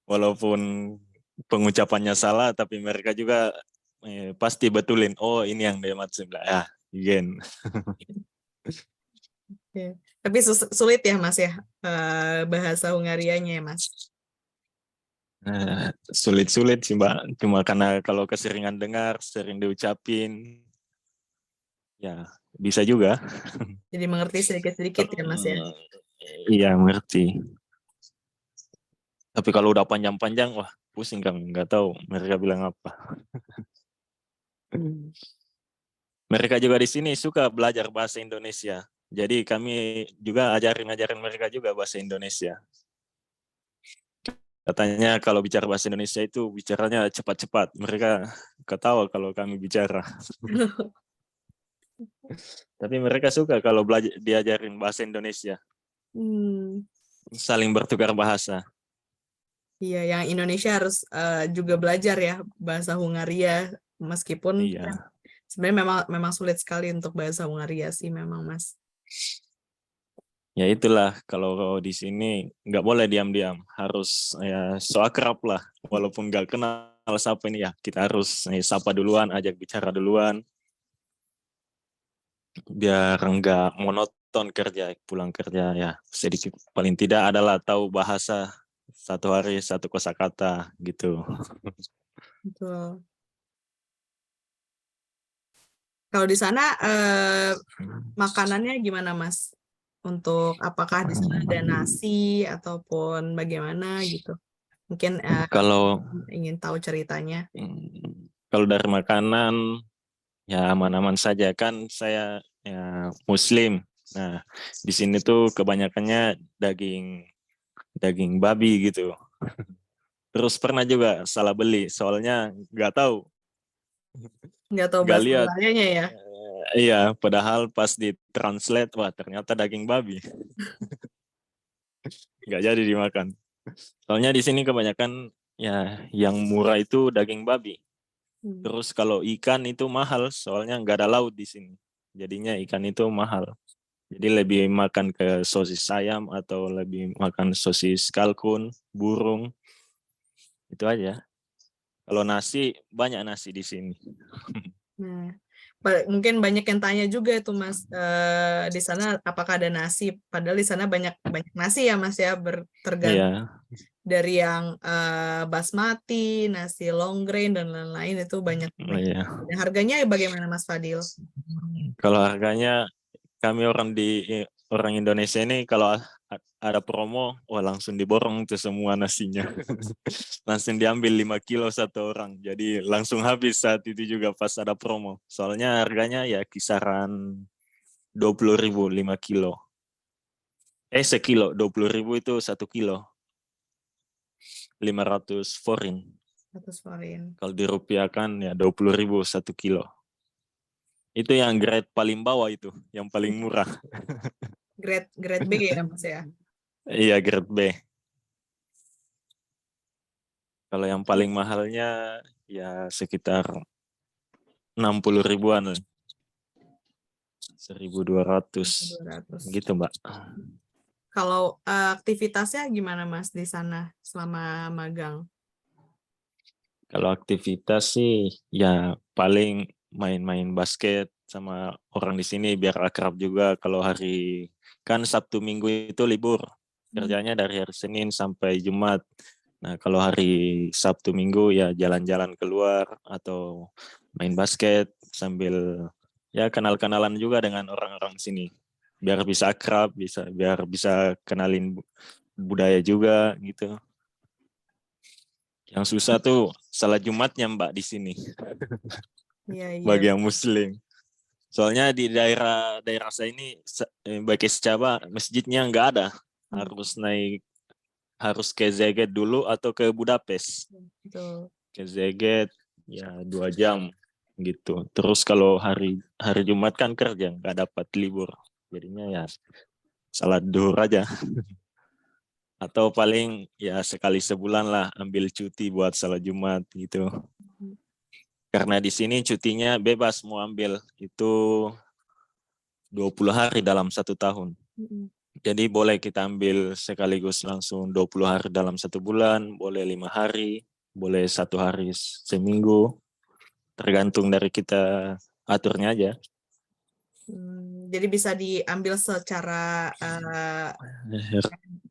Walaupun pengucapannya salah, tapi mereka juga pasti betulin. Oh, ini yang dia maksud. Ya, igen. Oke. Tapi sulit ya, Mas ya, bahasa Hungarianya ya, Mas. Sulit-sulit sih, Mbak. Cuma karena kalau keseringan dengar, sering diucapin, ya bisa juga. Jadi mengerti sedikit-sedikit ya, Mas ya. Iya, mengerti. Tapi kalau udah panjang-panjang, wah pusing kan, nggak tahu mereka bilang apa. Mereka juga di sini suka belajar bahasa Indonesia. Jadi kami juga ajarin mereka juga bahasa Indonesia. Katanya kalau bicara bahasa Indonesia itu bicaranya cepat-cepat. Mereka ketawa kalau kami bicara. Tapi mereka suka kalau diajarin bahasa Indonesia. Saling bertukar bahasa. Iya, yang Indonesia harus juga belajar ya bahasa Hungaria, meskipun Iya. Sebenarnya memang sulit sekali untuk bahasa Hungaria sih memang, Mas. Ya itulah, kalau di sini nggak boleh diam-diam, harus ya so akrab lah, walaupun nggak kenal siapa ini ya, kita harus sapa duluan, ajak bicara duluan, biar nggak monoton kerja, pulang kerja ya sedikit, paling tidak adalah tahu bahasa satu hari satu kosakata gitu. Betul. Kalau di sana makanannya gimana, Mas? Untuk apakah di sana ada nasi ataupun bagaimana gitu? Mungkin Kalau ingin tahu ceritanya. kalau dari makanan ya aman-aman saja, kan saya ya Muslim. Nah, di sini tuh kebanyakannya daging babi gitu. Terus pernah juga salah beli, soalnya nggak tahu, Nggak tahu nggak bahasa lihat. Hungarianya ya? Iya, padahal pas ditranslate, wah ternyata daging babi. Nggak jadi dimakan. Soalnya di sini kebanyakan ya yang murah itu daging babi. Terus kalau ikan itu mahal, soalnya nggak ada laut di sini. Jadinya ikan itu mahal. Jadi lebih makan ke sosis ayam atau lebih makan sosis kalkun, burung. Itu aja. Kalau nasi, banyak nasi di sini. Nah, mungkin banyak yang tanya juga itu, Mas, di sana apakah ada nasi? Padahal di sana banyak nasi ya, Mas ya, tergantung Iya. dari yang basmati, nasi long grain dan lain-lain, itu banyak. Iya. Dan harganya bagaimana, Mas Fadil? Kalau harganya, kami orang Indonesia ini kalau ada promo, wah langsung diborong tuh semua nasinya. Langsung diambil 5 kilo satu orang. Jadi langsung habis saat itu juga pas ada promo. Soalnya harganya ya kisaran 20.000 5 kilo. Sekilo, 20.000 itu 1 kilo. 500 forin. 100 forin. Kalau dirupiahkan ya 20.000 1 kilo. Itu yang grade paling bawah itu, yang paling murah. Grade B ya, Mas ya? Iya, grade B. Kalau yang paling mahalnya ya sekitar 60 ribuan lah. 1.200 200. gitu, Mbak. Kalau aktivitasnya gimana Mas di sana selama magang? Kalau aktivitas sih ya paling main-main basket sama orang di sini biar akrab juga. Kalau hari kan Sabtu Minggu itu libur. Kerjanya dari hari Senin sampai Jumat. Nah, kalau hari Sabtu Minggu ya jalan-jalan keluar atau main basket sambil ya kenal-kenalan juga dengan orang-orang sini. Biar bisa akrab, biar bisa kenalin budaya juga gitu. Yang susah tuh salat Jumatnya Mbak di sini Iya, bagi yang Muslim. Soalnya di daerah saya ini bagi Secaba masjidnya nggak ada, harus ke Szeged dulu atau ke Budapest. Betul. Ke Szeged ya 2 jam gitu. Terus kalau hari Jumat kan kerja nggak dapat libur, jadinya ya salat duhur aja. Atau paling ya sekali sebulan lah ambil cuti buat salat Jumat gitu. Karena di sini cutinya bebas mau ambil itu 20 hari dalam 1 tahun. Jadi boleh kita ambil sekaligus langsung 20 hari dalam 1 bulan, boleh 5 hari, boleh 1 hari seminggu. Tergantung dari kita aturnya aja. Jadi bisa diambil secara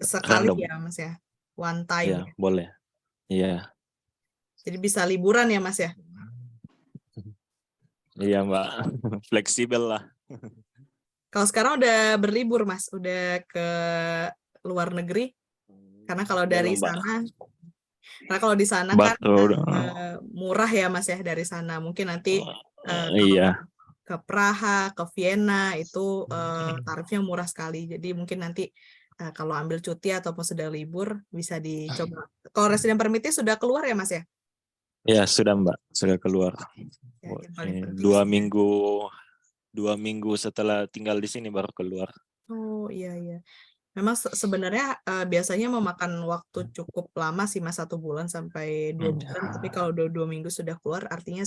sekali Random. ya Mas ya, one time. Ya, boleh. Iya. Jadi bisa liburan ya Mas ya? Iya Mbak, fleksibel lah. Kalau sekarang udah berlibur Mas, udah ke luar negeri? Karena kalau dari Belum, Mbak. sana, karena kalau di sana kan murah ya Mas ya dari sana. Mungkin nanti iya. ke Praha, ke Vienna itu tarifnya murah sekali. Jadi mungkin nanti kalau ambil cuti ataupun sedang libur bisa dicoba. Kalau resident permitnya sudah keluar ya Mas ya? Ya sudah Mbak, sudah keluar. Ya, yang paling penting 2 sih. minggu 2 minggu setelah tinggal di sini baru keluar. Oh iya iya. Memang sebenarnya biasanya memakan waktu cukup lama sih Mas, 1 bulan sampai 2 bulan. Tapi kalau 2 minggu sudah keluar, artinya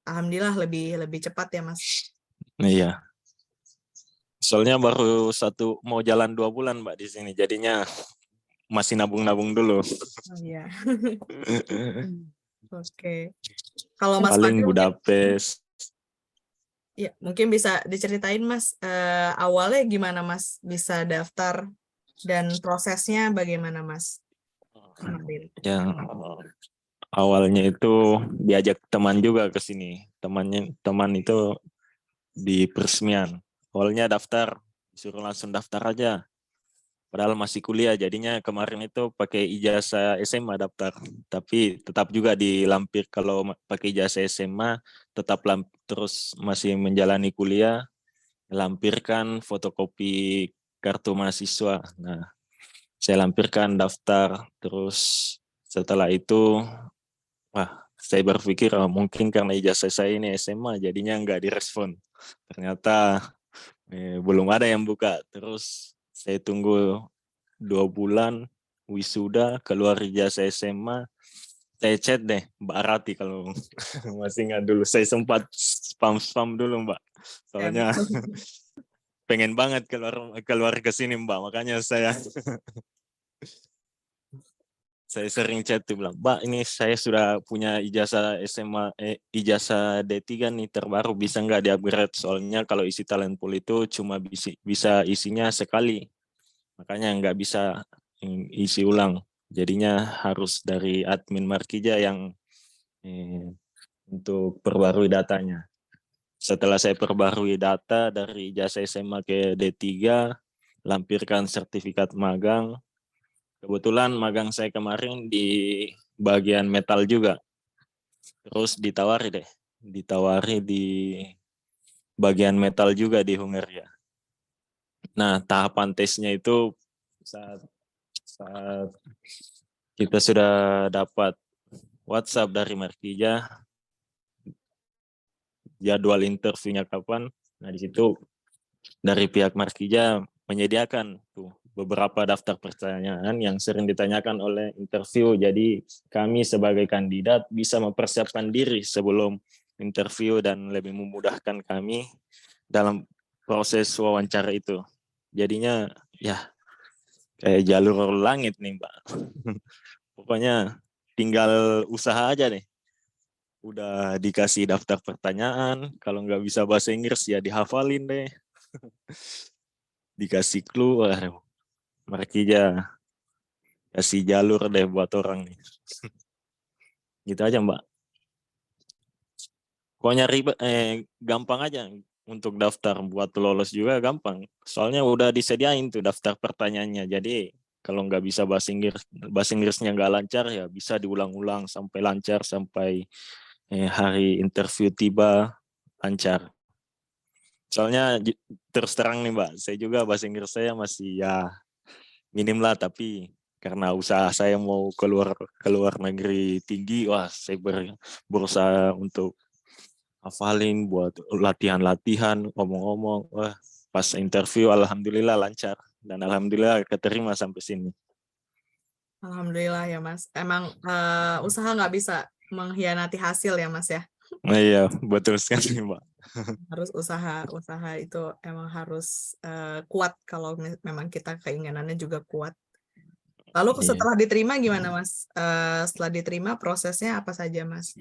alhamdulillah lebih cepat ya Mas. Iya. Soalnya baru mau jalan 2 bulan Mbak di sini, jadinya masih nabung-nabung dulu. Oh iya. Oke. Kalau Mas Paling Fadil Budapest. Ya, mungkin bisa diceritain Mas, awalnya gimana Mas bisa daftar dan prosesnya bagaimana Mas kemarin? Ya, awalnya itu diajak teman juga ke sini. Teman itu di peresmian. Awalnya disuruh langsung daftar aja. Padahal masih kuliah, jadinya kemarin itu pakai ijazah SMA daftar. Tapi tetap juga dilampir kalau pakai ijazah SMA, terus masih menjalani kuliah, lampirkan fotokopi kartu mahasiswa. Nah, saya lampirkan daftar, terus setelah itu, saya berpikir mungkin karena ijazah saya ini SMA, jadinya nggak direspon. Ternyata belum ada yang buka. Terus saya tunggu 2 bulan, wisuda, keluar ijazah SMA, saya chat deh Mbak Rati kalau masih ingat dulu. Saya sempat spam dulu Mbak. Soalnya pengen banget keluar ke sini Mbak, makanya saya sering chat tuh bilang, Mbak ini saya sudah punya ijazah SMA, ijazah D3 nih terbaru, bisa nggak di-upgrade? Soalnya kalau isi talent pool itu cuma bisa isinya sekali, makanya nggak bisa isi ulang. Jadinya harus dari admin Markija yang untuk perbarui datanya. Setelah saya perbarui data dari ijazah SMA ke D3, lampirkan sertifikat magang. Kebetulan magang saya kemarin di bagian metal juga. Terus ditawari di bagian metal juga di Hungaria. Nah, tahapan tesnya itu saat kita sudah dapat WhatsApp dari Markija, jadwal interviewnya kapan. Nah, di situ dari pihak Markija menyediakan beberapa daftar pertanyaan yang sering ditanyakan oleh interview. Jadi kami sebagai kandidat bisa mempersiapkan diri sebelum interview dan lebih memudahkan kami dalam proses wawancara itu. Jadinya ya kayak jalur langit nih, Mbak. Pokoknya tinggal usaha aja nih. Udah dikasih daftar pertanyaan, kalau nggak bisa bahasa Inggris ya dihafalin deh. Dikasih clue, waduh, mereka aja kasih jalur deh buat orang nih. Gitu aja, Mbak. Pokoknya gampang aja untuk daftar, buat lolos juga gampang. Soalnya udah disediain tuh daftar pertanyaannya. Jadi kalau nggak bisa bahasa Inggrisnya nggak lancar ya bisa diulang-ulang sampai lancar, sampai hari interview tiba lancar. Soalnya terus terang nih Mbak, saya juga bahasa Inggris saya masih ya minim lah, tapi karena usaha saya mau keluar negeri tinggi, wah saya berusaha untuk hafalin buat latihan-latihan, ngomong-ngomong. Wah, pas interview alhamdulillah lancar dan alhamdulillah keterima sampai sini. Alhamdulillah ya Mas. Emang usaha nggak bisa mengkhianati hasil ya Mas ya. Nah, iya, betul sekali Mbak. Harus usaha itu emang harus kuat kalau memang kita keinginannya juga kuat. Lalu setelah diterima gimana Mas? Setelah diterima prosesnya apa saja Mas?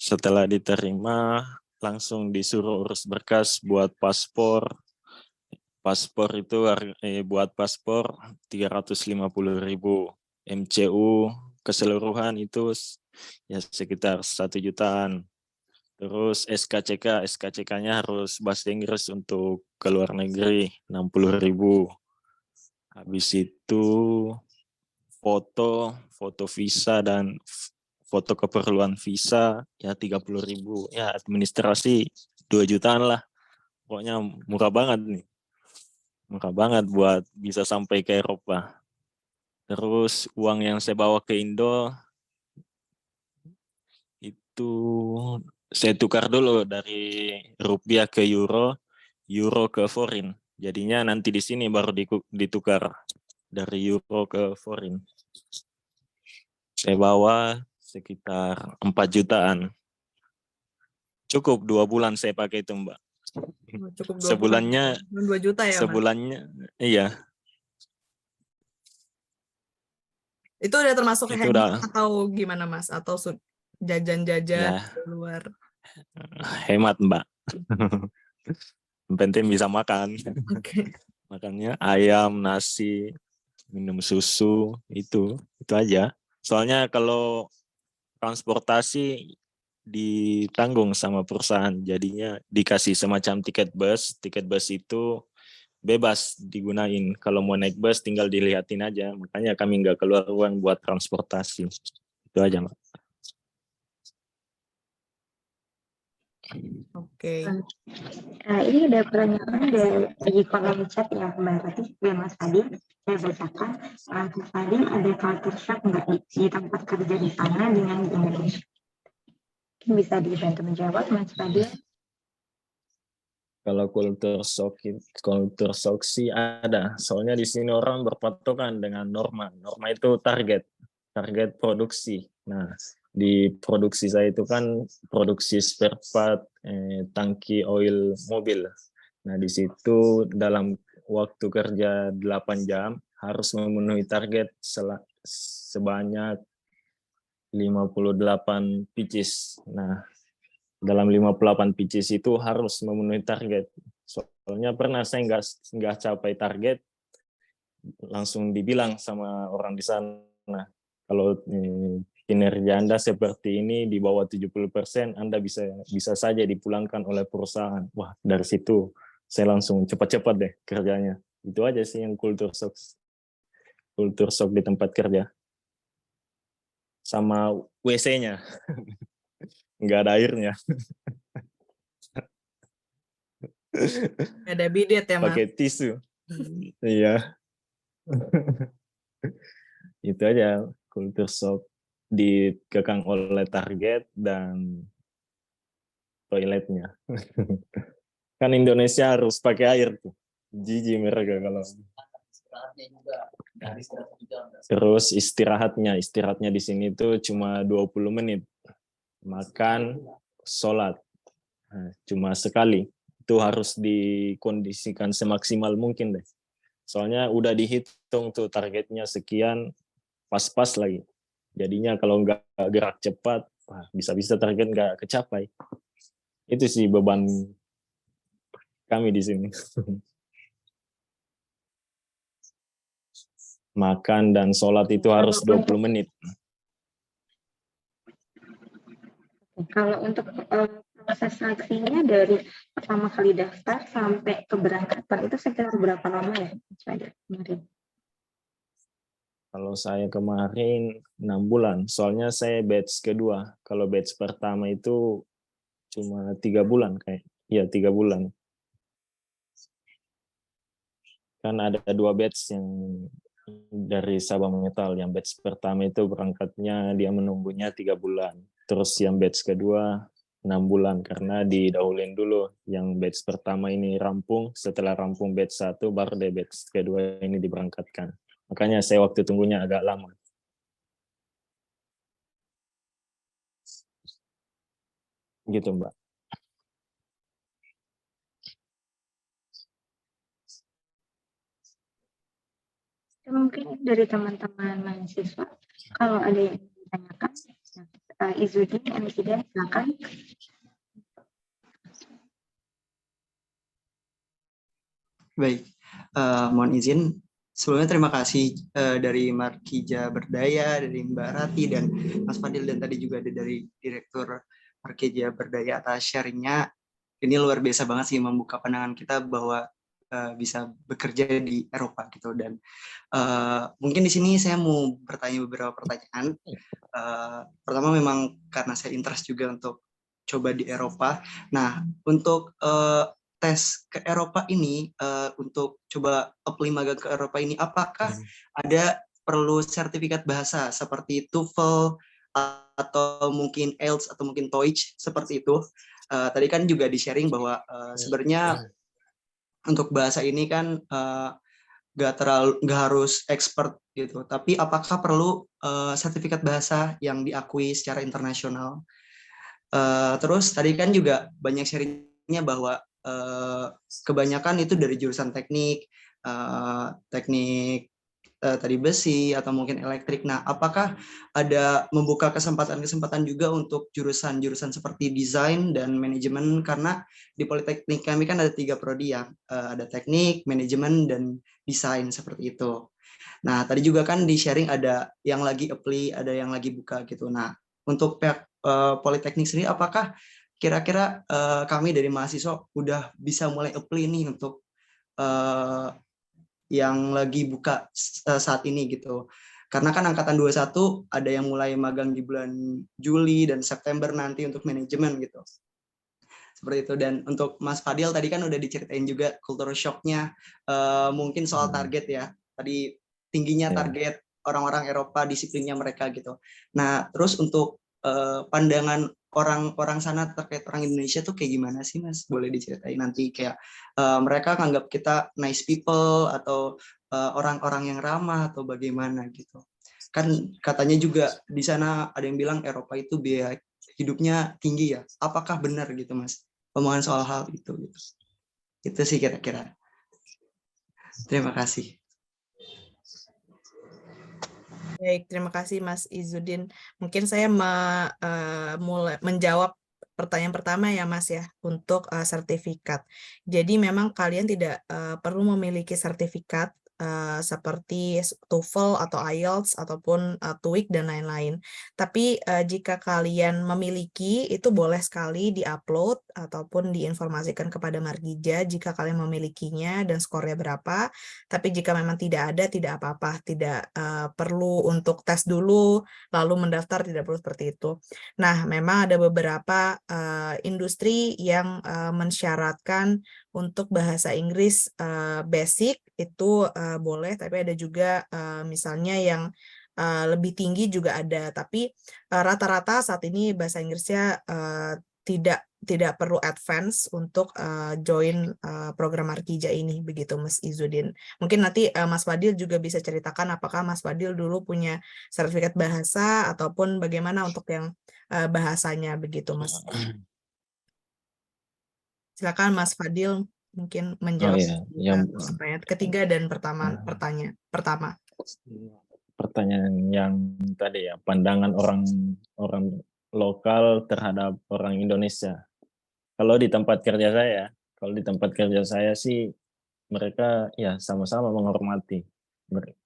Setelah diterima langsung disuruh urus berkas buat paspor. Paspor itu buat paspor 350.000, MCU keseluruhan itu ya sekitar 1 jutaan. Terus SKCK-nya harus bahasa Inggris untuk ke luar negeri 60.000. Habis itu foto visa dan foto keperluan visa ya 30.000. Ya administrasi 2 jutaan lah. Pokoknya murah banget nih. Murah banget buat bisa sampai ke Eropa. Terus uang yang saya bawa ke Indo itu saya tukar dulu dari rupiah ke euro, euro ke foreign. Jadinya nanti di sini baru ditukar dari euro ke foreign. Saya bawa sekitar 4 jutaan. Cukup 2 bulan saya pakai itu, Mbak. Cukup 2 sebulannya bulan. 2 juta ya, sebulannya, Mas? Iya. Itu udah termasuk Itu hemat atau gimana, Mas? Atau jajan-jajan ya, di luar? Hemat, Mbak. Yang penting bisa makan. Oke. Makannya ayam, nasi, minum susu, itu aja. Soalnya kalau transportasi ditanggung sama perusahaan, jadinya dikasih semacam tiket bus. Tiket bus itu bebas digunain. Kalau mau naik bus tinggal dilihatin aja. Makanya kami nggak keluar uang buat transportasi. Itu aja, Mbak. Oke. Ini ada pertanyaan dari kolom chat ya Mbak Ratih dan Mas Fadil. Saya bacakan, Mas Fadil, ada culture shock nggak di tempat kerja di sana dengan di Indonesia? Bisa dibantu menjawab Mas Fadil? Kalau culture shock sih ada. Soalnya di sini orang berpatokan dengan norma. Norma itu target produksi. Nah, di produksi saya itu kan produksi spare part, tangki oil mobil. Nah, di situ dalam waktu kerja 8 jam harus memenuhi target sebanyak 58 pieces. Nah, dalam 58 pieces itu harus memenuhi target. Soalnya pernah saya nggak capai target, langsung dibilang sama orang di sana, kalau kinerja Anda seperti ini di bawah 70%, Anda bisa saja dipulangkan oleh perusahaan. Wah, dari situ saya langsung cepat-cepat deh kerjanya. Itu aja sih yang culture shock di tempat kerja. Sama WC-nya. Nggak ada airnya. Ada bidet ya, Mas? Pakai tisu. Iya. Itu aja culture shock, dikekang oleh target dan toiletnya. Kan Indonesia harus pakai air tuh. Jijik mereka kalau. Terus istirahatnya di sini tuh cuma 20 menit. Makan, sholat. Nah, cuma sekali. Itu harus dikondisikan semaksimal mungkin deh. Soalnya udah dihitung tuh targetnya sekian, pas-pas lagi. Jadinya kalau nggak gerak cepat, bisa-bisa target nggak kecapai. Itu sih beban kami di sini. Makan dan sholat itu harus 20 menit. Kalau untuk proses seleksinya dari pertama kali daftar sampai keberangkatan itu sekitar berapa lama ya? Kalau saya kemarin 6 bulan, soalnya saya batch kedua. Kalau batch pertama itu cuma 3 bulan kayak. Iya, 3 bulan. Kan ada 2 batch yang dari Sabang Metal. Yang batch pertama itu berangkatnya dia menunggunya 3 bulan. Terus yang batch kedua 6 bulan karena didahuluin dulu. Yang batch pertama ini rampung, setelah rampung batch 1 baru deh batch kedua ini diberangkatkan. Makanya saya waktu tunggunya agak lama. Gitu, Mbak. Mungkin dari teman-teman mahasiswa, kalau ada yang ditanyakan, Izudin, Emisidan, silakan. Baik, mohon izin. Sebelumnya terima kasih dari Markija Berdaya, dari Mbak Rati, dan Mas Fadil, dan tadi juga ada dari Direktur Markija Berdaya atas sharingnya. Ini luar biasa banget sih membuka pandangan kita bahwa bisa bekerja di Eropa gitu. Dan mungkin di sini saya mau bertanya beberapa pertanyaan. Pertama memang karena saya interest juga untuk coba di Eropa. Nah, untuk tes ke Eropa ini, untuk coba apply magang ke Eropa ini, apakah ada perlu sertifikat bahasa seperti TOEFL atau mungkin IELTS atau mungkin TOEIC seperti itu? Tadi kan juga di-sharing bahwa sebenarnya untuk bahasa ini kan nggak harus expert gitu. Tapi apakah perlu sertifikat bahasa yang diakui secara internasional? Terus tadi kan juga banyak sharingnya bahwa kebanyakan itu dari jurusan teknik, tadi besi atau mungkin elektrik. Nah, apakah ada membuka kesempatan-kesempatan juga untuk jurusan-jurusan seperti desain dan manajemen? Karena di Politeknik kami kan ada 3 prodi ya, ada teknik, manajemen, dan desain seperti itu. Nah, tadi juga kan di sharing ada yang lagi apply, ada yang lagi buka gitu. Nah, untuk pihak Politeknik sendiri, apakah kira-kira kami dari mahasiswa udah bisa mulai apply nih untuk yang lagi buka saat ini gitu. Karena kan angkatan 21 ada yang mulai magang di bulan Juli dan September nanti untuk manajemen gitu. Seperti itu. Dan untuk Mas Fadil tadi kan udah diceritain juga culture shock-nya, mungkin soal target ya. Tadi tingginya target orang-orang Eropa, disiplinnya mereka gitu. Nah, terus untuk pandangan orang-orang sana terkait orang Indonesia tuh kayak gimana sih, Mas? Boleh diceritain nanti kayak mereka nganggap kita nice people atau orang-orang yang ramah atau bagaimana gitu. Kan katanya juga di sana ada yang bilang Eropa itu biaya hidupnya tinggi ya. Apakah benar gitu, Mas? Omongan soal hal itu gitu. Itu sih kira-kira. Terima kasih. Baik, terima kasih Mas Izudin. Mungkin saya mulai menjawab pertanyaan pertama ya Mas ya, untuk sertifikat. Jadi memang kalian tidak perlu memiliki sertifikat seperti TOEFL atau IELTS ataupun TOEIC dan lain-lain. Tapi jika kalian memiliki, itu boleh sekali diupload ataupun diinformasikan kepada Markija jika kalian memilikinya dan skornya berapa. Tapi jika memang tidak ada, tidak apa-apa, tidak perlu untuk tes dulu lalu mendaftar, tidak perlu seperti itu. Nah, memang ada beberapa industri yang mensyaratkan untuk bahasa Inggris basic itu boleh, tapi ada juga misalnya yang lebih tinggi juga ada. Tapi rata-rata saat ini bahasa Inggrisnya tidak perlu advance untuk join program Markija ini, begitu Mas Izudin. Mungkin nanti Mas Fadil juga bisa ceritakan apakah Mas Fadil dulu punya sertifikat bahasa ataupun bagaimana untuk yang bahasanya, begitu Mas. Silakan Mas Fadil mungkin Oh menjelaskan iya, yang pertanyaan ketiga dan pertama. pertanyaan yang tadi ya, pandangan orang lokal terhadap orang Indonesia. Kalau di tempat kerja saya sih mereka ya sama-sama menghormati.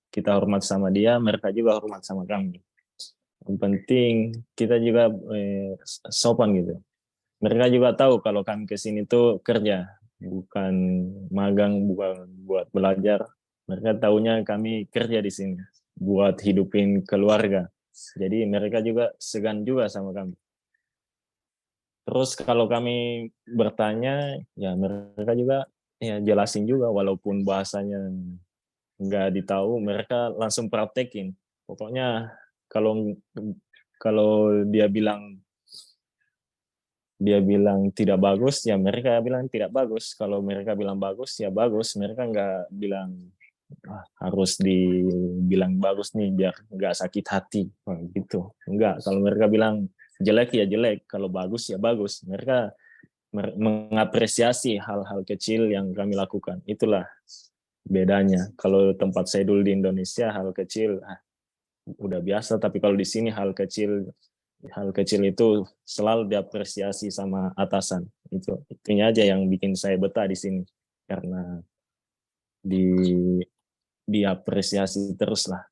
Kita hormat sama dia, mereka juga hormat sama kami. Yang penting kita juga sopan gitu. Mereka juga tahu kalau kami ke sini tuh kerja, bukan magang, bukan buat belajar. Mereka tahunya kami kerja di sini buat hidupin keluarga. Jadi mereka juga segan juga sama kami. Terus kalau kami bertanya, ya mereka juga ya jelasin juga walaupun bahasanya nggak ditahu, mereka langsung praktekin. Pokoknya kalau kalau dia bilang tidak bagus, ya mereka bilang tidak bagus. Kalau mereka bilang bagus, ya bagus. Mereka nggak bilang harus dibilang bagus nih biar nggak sakit hati. Gitu. Enggak. Kalau mereka bilang jelek ya jelek. Kalau bagus ya bagus. Mereka mengapresiasi hal-hal kecil yang kami lakukan. Itulah bedanya. Kalau tempat saya dulu di Indonesia, hal kecil udah biasa. Tapi kalau di sini hal kecil itu selalu diapresiasi sama atasan. Itunya aja yang bikin saya betah di sini, karena diapresiasi terus lah,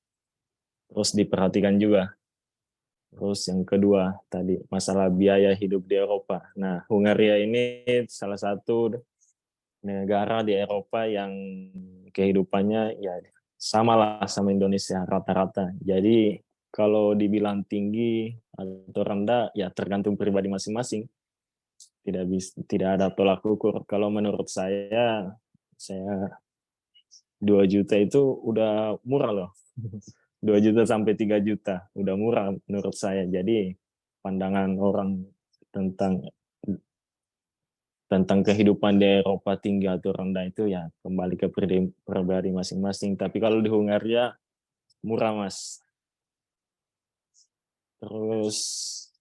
terus diperhatikan juga. Terus yang kedua tadi masalah biaya hidup di Eropa. Nah, Hungaria ini salah satu negara di Eropa yang kehidupannya ya sama lah sama Indonesia rata-rata. Jadi kalau dibilang tinggi atau rendah ya tergantung pribadi masing-masing. Tidak ada tolak ukur. Kalau menurut saya 2 juta itu udah murah loh. 2 juta sampai 3 juta udah murah menurut saya. Jadi pandangan orang tentang kehidupan di Eropa tinggi atau rendah itu ya kembali ke pribadi masing-masing. Tapi kalau di Hungaria murah Mas. Terus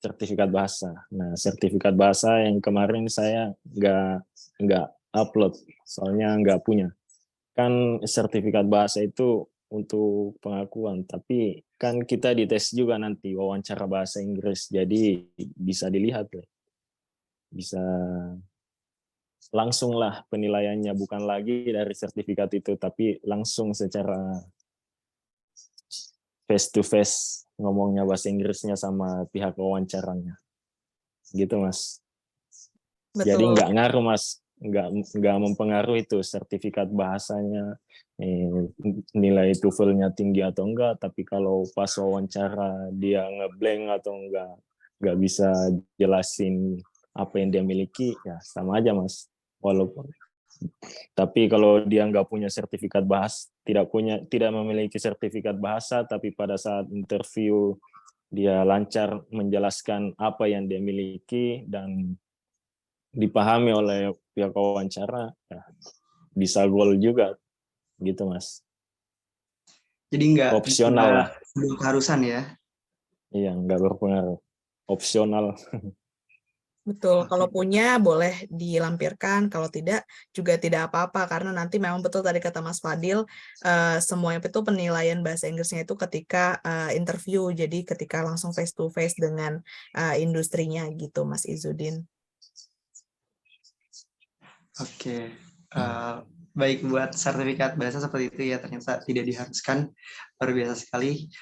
sertifikat bahasa. Nah, sertifikat bahasa yang kemarin saya nggak upload, soalnya nggak punya. Kan sertifikat bahasa itu untuk pengakuan, tapi kan kita dites juga nanti wawancara bahasa Inggris, jadi bisa dilihat ya. Bisa langsung lah penilaiannya, bukan lagi dari sertifikat itu, tapi langsung secara face to face ngomongnya bahasa Inggrisnya sama pihak wawancaranya. Gitu Mas. Betul. Jadi nggak ngaruh Mas, nggak mempengaruhi itu sertifikat bahasanya, nilai TOEFL-nya tinggi atau enggak, tapi kalau pas wawancara dia ngeblank atau nggak bisa jelasin apa yang dia miliki, ya sama aja Mas. Walaupun tapi kalau dia nggak punya sertifikat bahasa, tidak memiliki sertifikat bahasa, tapi pada saat interview dia lancar menjelaskan apa yang dia miliki dan dipahami oleh pihak wawancara, ya, bisa goal juga, gitu Mas. Jadi nggak Opsional lah. keharusan ya. Iya, nggak berpengaruh. Opsional. Betul, kalau punya boleh dilampirkan, kalau tidak juga tidak apa-apa, karena nanti memang betul tadi kata Mas Fadil, semuanya itu penilaian bahasa Inggrisnya itu ketika interview, jadi ketika langsung face to face dengan industrinya gitu, Mas Izudin. Oke, baik, buat sertifikat bahasa seperti itu ya, ternyata tidak diharuskan, luar biasa sekali.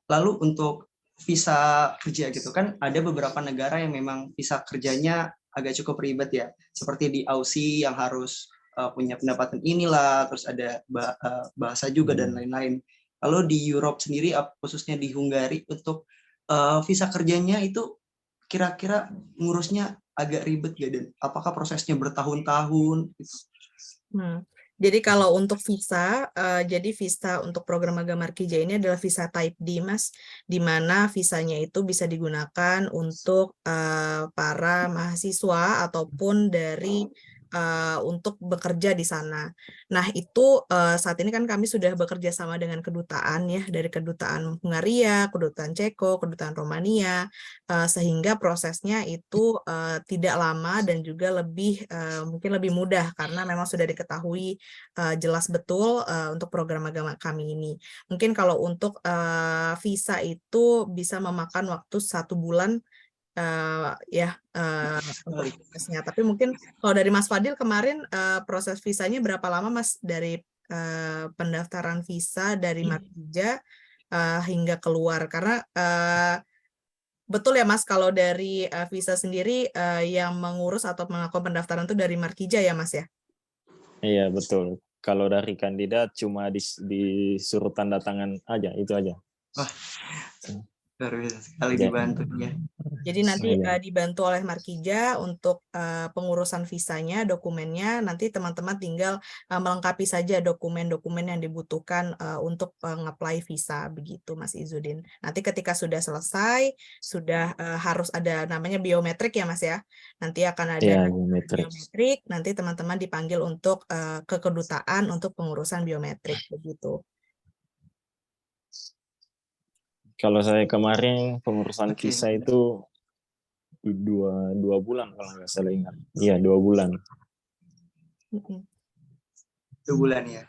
Lalu untuk visa kerja gitu kan, ada beberapa negara yang memang visa kerjanya agak cukup ribet ya, seperti di Aussie yang harus punya pendapatan inilah, terus ada bahasa juga dan lain-lain. Lalu di Europe sendiri, khususnya di Hungari, untuk visa kerjanya itu kira-kira ngurusnya agak ribet gak, dan apakah prosesnya bertahun-tahun gitu? Jadi kalau untuk visa, jadi visa untuk program magang Markija ini adalah visa Type D, Mas, di mana visanya itu bisa digunakan untuk para mahasiswa ataupun dari untuk bekerja di sana. Nah, itu saat ini kan kami sudah bekerja sama dengan kedutaan ya, dari kedutaan Hungaria, kedutaan Ceko, kedutaan Romania, sehingga prosesnya itu tidak lama dan juga mungkin lebih mudah karena memang sudah diketahui jelas betul untuk program agama kami ini. Mungkin kalau untuk visa itu bisa memakan waktu 1 bulan untuk prosesnya. Tapi mungkin kalau dari Mas Fadil kemarin proses visanya berapa lama Mas dari pendaftaran visa dari Markija hingga keluar? Karena betul ya Mas, kalau dari visa sendiri yang mengurus atau melakukan pendaftaran itu dari Markija ya Mas ya? Iya, betul. Kalau dari kandidat cuma disuruh tanda tangan aja, itu aja. Wah, luar biasa sekali Jadi- dibantu ya. Jadi nanti Iya. dibantu oleh Markija untuk pengurusan visanya, dokumennya. Nanti teman-teman tinggal melengkapi saja dokumen-dokumen yang dibutuhkan untuk nge-apply visa, begitu Mas Izudin. Nanti ketika sudah selesai, sudah harus ada namanya biometrik ya Mas ya. Nanti akan ada Iya, biometrik. biometrik. Nanti teman-teman dipanggil untuk ke kedutaan untuk pengurusan biometrik, begitu. Kalau saya kemarin pengurusan Oke. visa itu dua bulan kalau nggak salah ingat. Iya, 2 bulan. 2 bulan ya.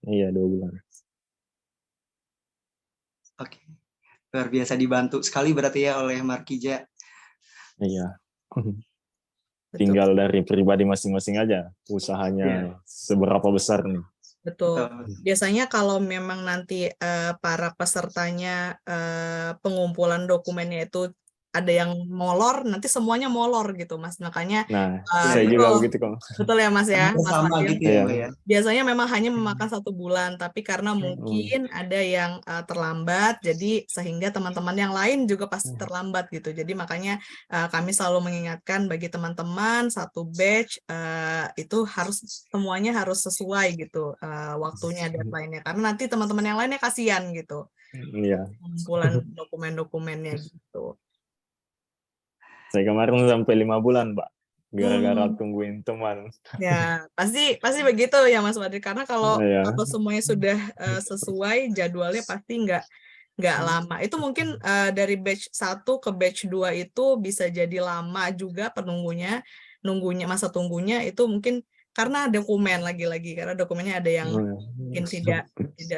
Iya, 2 bulan. Oke. Luar biasa dibantu sekali berarti ya oleh Markija. Iya. Betul. Tinggal dari pribadi masing-masing aja usahanya seberapa besar nih. Betul. Biasanya kalau memang nanti para pesertanya pengumpulan dokumennya itu ada yang molor, nanti semuanya molor gitu, Mas. Makanya Nah, iya. saya juga begitu kok. betul ya, Mas ya. Mas Sama Fadil. gitu ya, Iya. Mbak ya. Biasanya memang hanya memakan 1 bulan, tapi karena mungkin ada yang terlambat, jadi sehingga teman-teman yang lain juga pasti terlambat gitu. Jadi makanya kami selalu mengingatkan bagi teman-teman 1 batch itu semuanya harus sesuai gitu waktunya, deadline-nya. Karena nanti teman-teman yang lainnya kasihan gitu, Iya. pengumpulan dokumen-dokumennya gitu. Saya kemarin sampai 5 bulan, Mbak. Gara-gara tungguin teman. Ya, pasti begitu ya Mas Fadil. Karena kalau Iya. semuanya sudah sesuai jadwalnya pasti nggak lama. Itu mungkin dari batch 1 ke batch 2 itu bisa jadi lama juga nunggunya masa tunggunya itu mungkin karena dokumen lagi-lagi, karena dokumennya ada yang mungkin tidak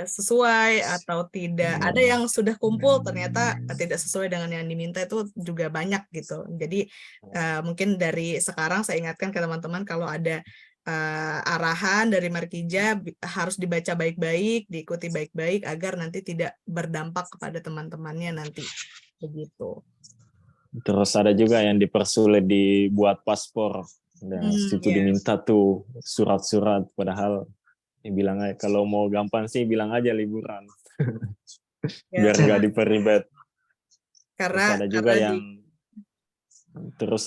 sesuai atau tidak ada yang sudah kumpul ternyata tidak sesuai dengan yang diminta, itu juga banyak gitu. Jadi mungkin dari sekarang saya ingatkan ke teman-teman kalau ada arahan dari Markija harus dibaca baik-baik, diikuti baik-baik agar nanti tidak berdampak kepada teman-temannya nanti, begitu. Terus ada juga yang dipersulit dibuat paspor. Nah, situ diminta tuh surat-surat, padahal bilang aja kalau mau gampang sih bilang aja liburan. Biar nggak diperibet. Terus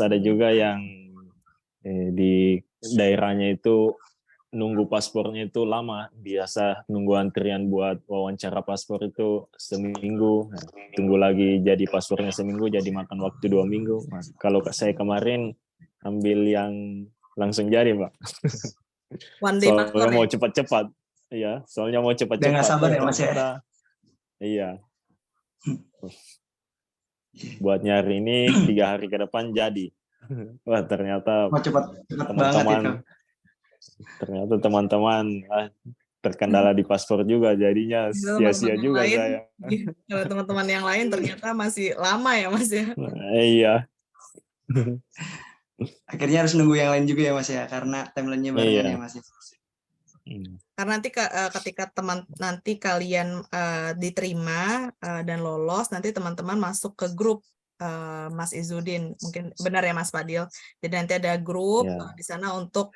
ada juga yang di daerahnya itu nunggu paspornya itu lama. Biasa nunggu antrian buat wawancara paspor itu seminggu. Nah, tunggu lagi jadi paspornya seminggu, jadi makan waktu 2 minggu. Nah, kalau saya kemarin ambil yang langsung jadi, Mbak. Soalnya mau cepat-cepat. Iya, soalnya mau cepat-cepat. Udah nggak sabar ya, Mas ya? Iya. Buat nyari ini 3 hari ke depan jadi. Wah, ternyata teman-teman terkendala di paspor juga, jadinya sia-sia juga saya. Kalau teman-teman yang lain ternyata masih lama ya Mas ya. Iya. Akhirnya harus nunggu yang lain juga ya Mas ya, karena timeline-nya barengan ya Mas. Karena nanti ketika nanti kalian diterima dan lolos, nanti teman-teman masuk ke grup Mas Izudin, mungkin benar ya Mas Fadil. Jadi nanti ada grup di sana untuk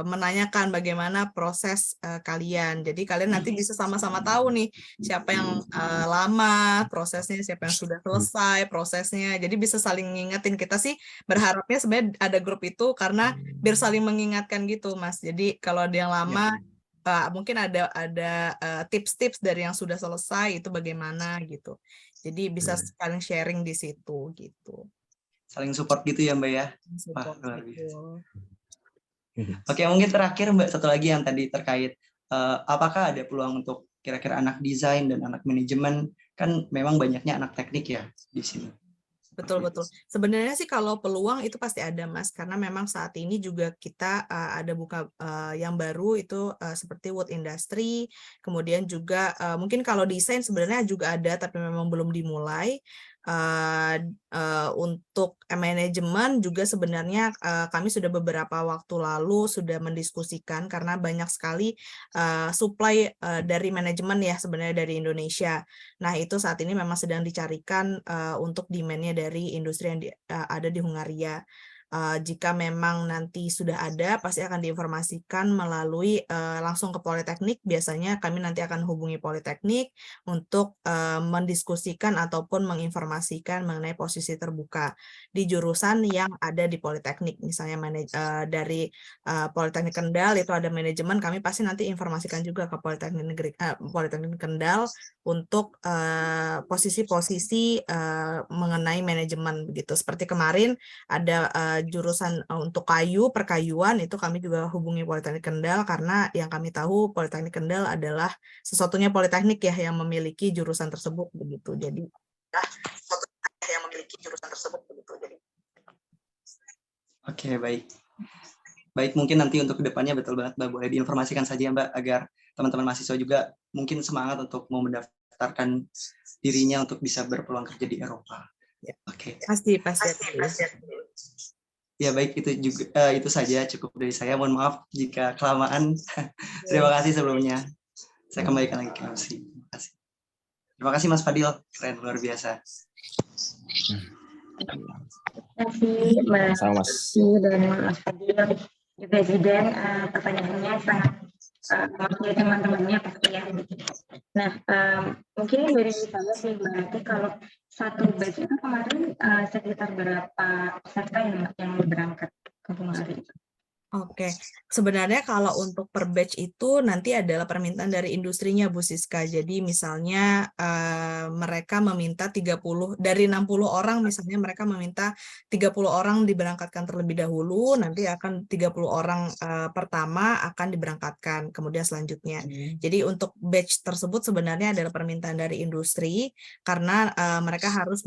menanyakan bagaimana proses kalian. Jadi kalian nanti bisa sama-sama tahu nih siapa yang lama prosesnya, siapa yang sudah selesai prosesnya. Jadi bisa saling ngingetin. Kita sih berharapnya sebenarnya ada grup itu karena biar saling mengingatkan gitu Mas. Jadi kalau ada yang lama mungkin ada tips-tips dari yang sudah selesai itu bagaimana gitu. Jadi bisa saling sharing di situ gitu. Saling support gitu ya Mbak ya. Support, luar biasa. Oke, mungkin terakhir Mbak, satu lagi yang tadi terkait apakah ada peluang untuk kira-kira anak desain dan anak manajemen, kan memang banyaknya anak teknik ya di sini. Betul. Sebenarnya sih kalau peluang itu pasti ada, Mas, karena memang saat ini juga kita ada buka yang baru itu seperti wood industry, kemudian juga mungkin kalau desain sebenarnya juga ada tapi memang belum dimulai. Untuk manajemen juga sebenarnya kami sudah beberapa waktu lalu sudah mendiskusikan karena banyak sekali supply dari manajemen ya sebenarnya dari Indonesia. Nah, itu saat ini memang sedang dicarikan untuk demand-nya dari industri yang ada di Hungaria. Jika memang nanti sudah ada, pasti akan diinformasikan melalui langsung ke Politeknik. Biasanya kami nanti akan hubungi Politeknik untuk mendiskusikan ataupun menginformasikan mengenai posisi terbuka di jurusan yang ada di Politeknik. Misalnya dari Politeknik Kendal itu ada manajemen, kami pasti nanti informasikan juga ke Politeknik Kendal untuk posisi-posisi mengenai manajemen begitu. Seperti kemarin ada jurusan untuk perkayuan itu kami juga hubungi Politeknik Kendal karena yang kami tahu Politeknik Kendal adalah satu-satunya politeknik ya yang memiliki jurusan tersebut begitu. Jadi Oke, baik. Baik, mungkin nanti untuk kedepannya betul banget Mbak, boleh diinformasikan saja Mbak agar teman-teman mahasiswa juga mungkin semangat untuk mau mendaftarkan dirinya untuk bisa berpeluang kerja di Eropa. Ya. Oke. Pasti. Ya baik, itu juga itu saja cukup dari saya. Mohon maaf jika kelamaan. Terima kasih sebelumnya. Saya kembalikan lagi ke MC. Terima kasih. Terima kasih Mas Fadil, keren luar biasa. Terima kasih Mbak dan Mas Fadil, juga Zidan, pertanyaannya sangat mewakili teman-temannya pasti ya. Nah, mungkin dari saya sih berarti kalau satu batch itu kemarin sekitar berapa peserta yang berangkat ke Hungari? Oke, sebenarnya kalau untuk per batch itu nanti adalah permintaan dari industrinya Bu Siska. Jadi misalnya mereka meminta 30 dari 60 orang misalnya mereka meminta 30 orang diberangkatkan terlebih dahulu, nanti akan 30 orang pertama akan diberangkatkan kemudian selanjutnya. Jadi untuk batch tersebut sebenarnya adalah permintaan dari industri karena mereka harus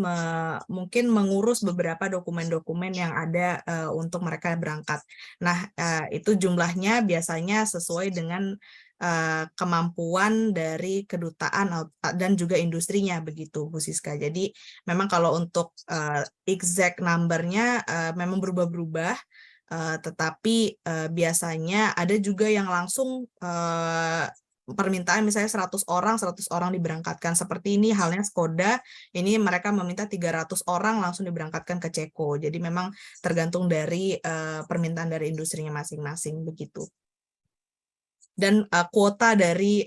mungkin mengurus beberapa dokumen-dokumen yang ada untuk mereka berangkat. Nah, itu jumlahnya biasanya sesuai dengan kemampuan dari kedutaan dan juga industrinya begitu Bu Siska. Jadi memang kalau untuk exact number-nya memang berubah-berubah, tetapi biasanya ada juga yang langsung permintaan misalnya 100 orang diberangkatkan. Seperti ini halnya Skoda, ini mereka meminta 300 orang langsung diberangkatkan ke Ceko. Jadi memang tergantung dari permintaan dari industrinya masing-masing begitu. Dan kuota dari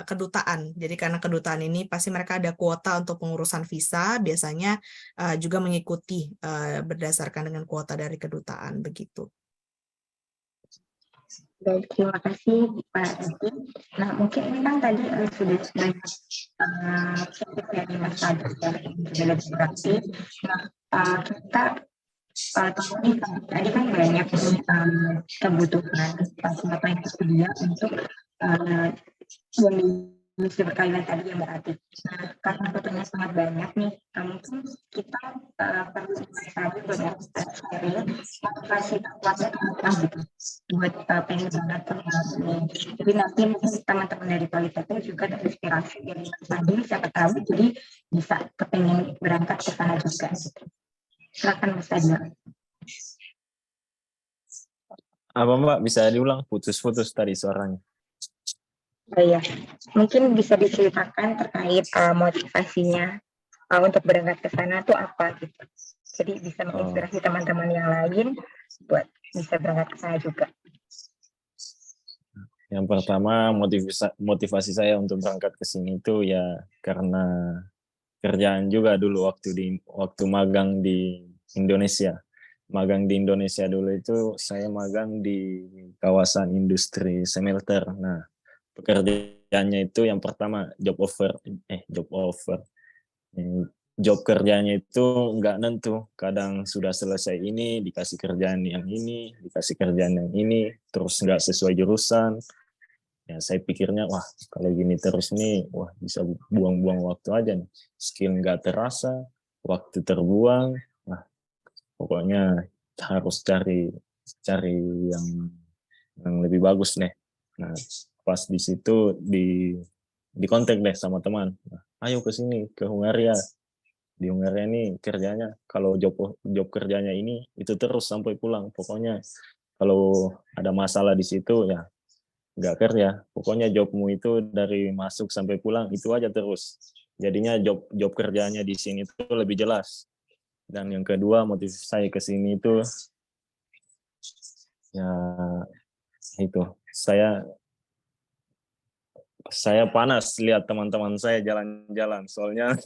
kedutaan. Jadi karena kedutaan ini pasti mereka ada kuota untuk pengurusan visa, biasanya juga mengikuti berdasarkan dengan kuota dari kedutaan begitu. Baik, terima kasih Pak Edi. Nah, mungkin ini kan tadi sudah banyak kritik dari Mas Fadil dari berarti. Nah, kita tahu nih tadi kan banyak kebutuhan apa yang tersedia untuk industri perkawinan tadi yang berarti. Nah, karena kebutuhannya sangat banyak nih, mungkin kita perlu tadi buat sharing motivasi kuatnya apa gitu buat pengen banget ini. Jadi nanti mungkin teman-teman dari Politeknik juga terinspirasi dari Mas Fadil, siapa tahu jadi bisa kepengen berangkat ke sana juga. Silakan Mas Fadil. Apa Mbak, bisa diulang? Putus-putus tadi suaranya. Oh iya, mungkin bisa diceritakan terkait motivasinya untuk berangkat ke sana tuh apa gitu. Jadi bisa menginspirasi teman-teman yang lain buat bisa berangkat ke sana juga. Yang pertama motivasi saya untuk berangkat ke sini itu ya karena kerjaan juga dulu waktu magang di Indonesia. Magang di Indonesia dulu itu saya magang di kawasan industri smelter. Nah, pekerjaannya itu yang pertama job offer. job kerjanya itu nggak nentu. Kadang sudah selesai ini, dikasih kerjaan yang ini, dikasih kerjaan yang ini, terus nggak sesuai jurusan. Ya saya pikirnya, wah kalau gini terus nih, wah bisa buang-buang waktu aja nih. Skill nggak terasa, waktu terbuang. Nah, pokoknya harus cari cari yang lebih bagus nih. Nah, pas di situ di kontak deh sama teman. Nah, ayo ke sini ke Hungaria. Di Hungaria ini kerjanya kalau job kerjanya ini itu terus sampai pulang. Pokoknya kalau ada masalah di situ ya nggak kerja. Pokoknya jobmu itu dari masuk sampai pulang itu aja terus. Jadinya job kerjanya di sini itu lebih jelas. Dan yang kedua motivasi saya ke sini itu ya itu saya panas lihat teman-teman saya jalan-jalan. Soalnya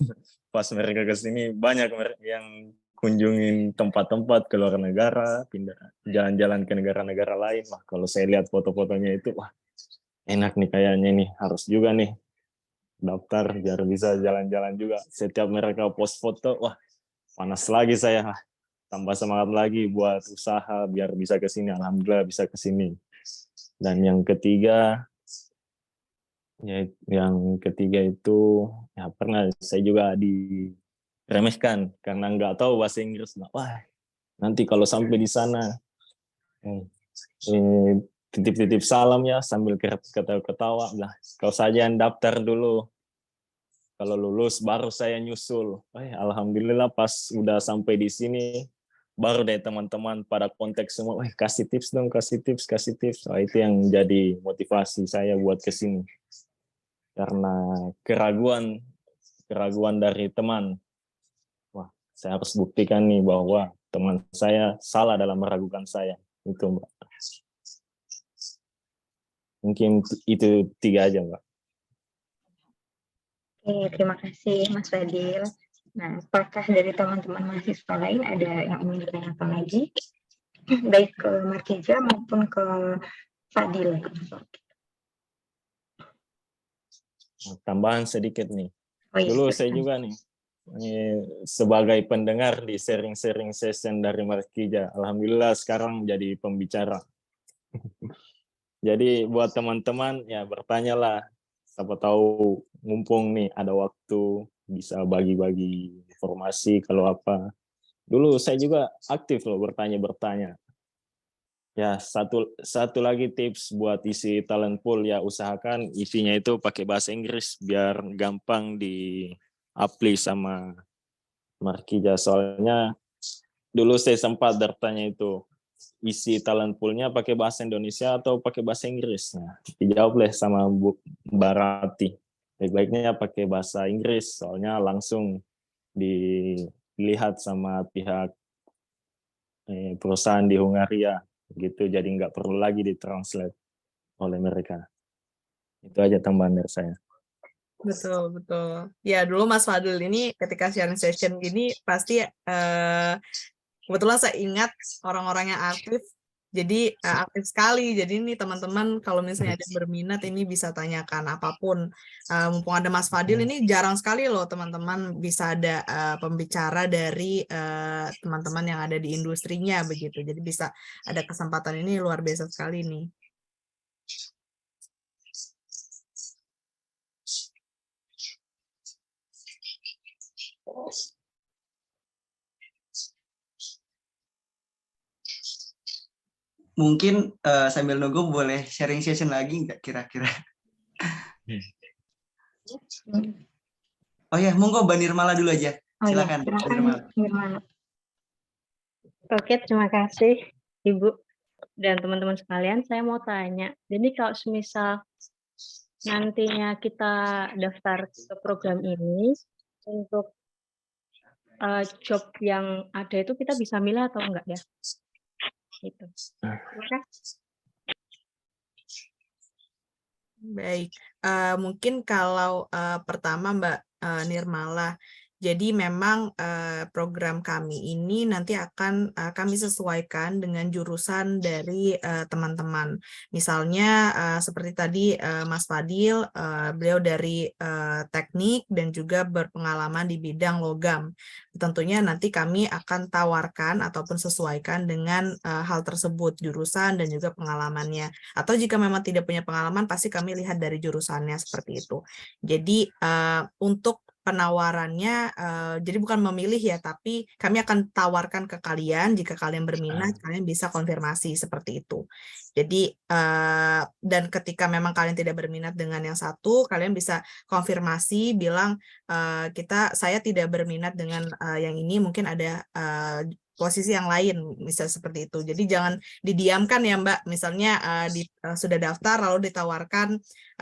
pas mereka ke sini banyak yang kunjungin tempat-tempat ke luar negara, pindah jalan-jalan ke negara-negara lain. Wah, kalau saya lihat foto-fotonya itu, wah enak nih kayaknya nih, harus juga nih daftar biar bisa jalan-jalan juga. Setiap mereka post foto, wah panas lagi saya, tambah semangat lagi buat usaha biar bisa ke sini. Alhamdulillah bisa ke sini. Dan yang ketiga itu ya pernah saya juga diremehkan karena nggak tahu bahasa Inggris. Wah, nanti kalau sampai di sana titip-titip salam ya sambil ketawa-ketawa lah. Kau saja yang daftar dulu. Kalau lulus baru saya nyusul. Alhamdulillah pas udah sampai di sini baru deh teman-teman pada kontak semua. Kasih tips dong, kasih tips, kasih tips. Itu yang jadi motivasi saya buat kesini. Karena keraguan dari teman. Wah, saya harus buktikan nih bahwa teman saya salah dalam meragukan saya. Itu, Mbak. Mungkin itu 3 aja, Mbak. Oke, terima kasih Mas Fadil. Nah, apakah dari teman-teman mahasiswa lain ada yang ingin ditanyakan lagi? Baik ke Markija maupun ke Fadil. Tambahan sedikit nih. Oh, iya, Dulu saya juga nih, sebagai pendengar di sharing-sharing session dari Markija, alhamdulillah sekarang jadi pembicara. Jadi buat teman-teman ya bertanyalah, siapa tahu mumpung nih ada waktu bisa bagi-bagi informasi kalau apa. Dulu saya juga aktif loh bertanya-bertanya. Ya, satu lagi tips buat isi talent pool ya, usahakan isinya itu pakai bahasa Inggris biar gampang di-apply sama Markija. Soalnya dulu saya sempat bertanya itu, isi talent pool-nya pakai bahasa Indonesia atau pakai bahasa Inggris. Nah, dijawab oleh sama Bu Barati. Baik-baiknya pakai bahasa Inggris, soalnya langsung dilihat sama pihak perusahaan di Hungaria. Gitu, jadi nggak perlu lagi ditranslate oleh mereka. Itu aja tambahan dari saya. Betul, betul. Ya, dulu Mas Fadil ini ketika sharing session gini pasti kebetulan saya ingat orang-orang yang aktif, jadi aktif sekali. Jadi ini teman-teman kalau misalnya ada yang berminat ini bisa tanyakan apapun. Mumpung ada Mas Fadil ini jarang sekali loh teman-teman bisa ada pembicara dari teman-teman yang ada di industrinya begitu. Jadi bisa ada kesempatan ini luar biasa sekali nih. Mungkin sambil nunggu boleh sharing session lagi nggak kira-kira? Oh ya, monggo Mbak Nirmala dulu aja. Silakan. Oh, ya, Nirmala. Oke, terima kasih Ibu dan teman-teman sekalian. Saya mau tanya, jadi kalau semisal nantinya kita daftar ke program ini, untuk job yang ada itu kita bisa milih atau enggak ya? Gitu. Terima kasih. Baik, mungkin kalau pertama Mbak Nirmala, Jadi memang program kami ini nanti akan kami sesuaikan dengan jurusan dari teman-teman. Misalnya seperti tadi Mas Fadil, beliau dari teknik dan juga berpengalaman di bidang logam. Tentunya nanti kami akan tawarkan ataupun sesuaikan dengan hal tersebut, jurusan dan juga pengalamannya. Atau jika memang tidak punya pengalaman, pasti kami lihat dari jurusannya seperti itu. Jadi untuk penawarannya, jadi bukan memilih ya, tapi kami akan tawarkan ke kalian, jika kalian berminat, kalian bisa konfirmasi seperti itu. Jadi, dan ketika memang kalian tidak berminat dengan yang satu, kalian bisa konfirmasi, bilang, saya tidak berminat dengan yang ini, mungkin ada posisi yang lain, bisa seperti itu. Jadi jangan didiamkan ya Mbak, misalnya sudah daftar, lalu ditawarkan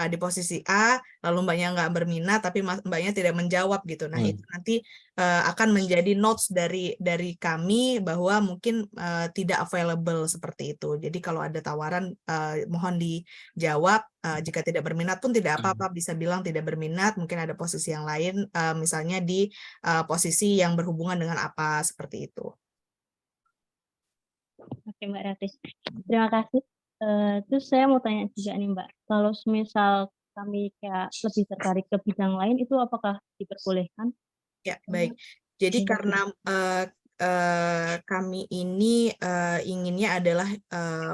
di posisi A, lalu Mbaknya nggak berminat, tapi Mbaknya tidak menjawab gitu. Nah, itu nanti akan menjadi notes dari kami bahwa mungkin tidak available seperti itu. Jadi kalau ada tawaran, mohon dijawab. Jika tidak berminat pun tidak apa-apa, bisa bilang tidak berminat, mungkin ada posisi yang lain, misalnya di posisi yang berhubungan dengan apa, seperti itu. Oke Mbak Rati, terima kasih. Terus saya mau tanya juga nih Mbak, kalau misal kami kayak lebih tertarik ke bidang lain, itu apakah diperbolehkan? Ya, baik. Jadi karena kami ini inginnya adalah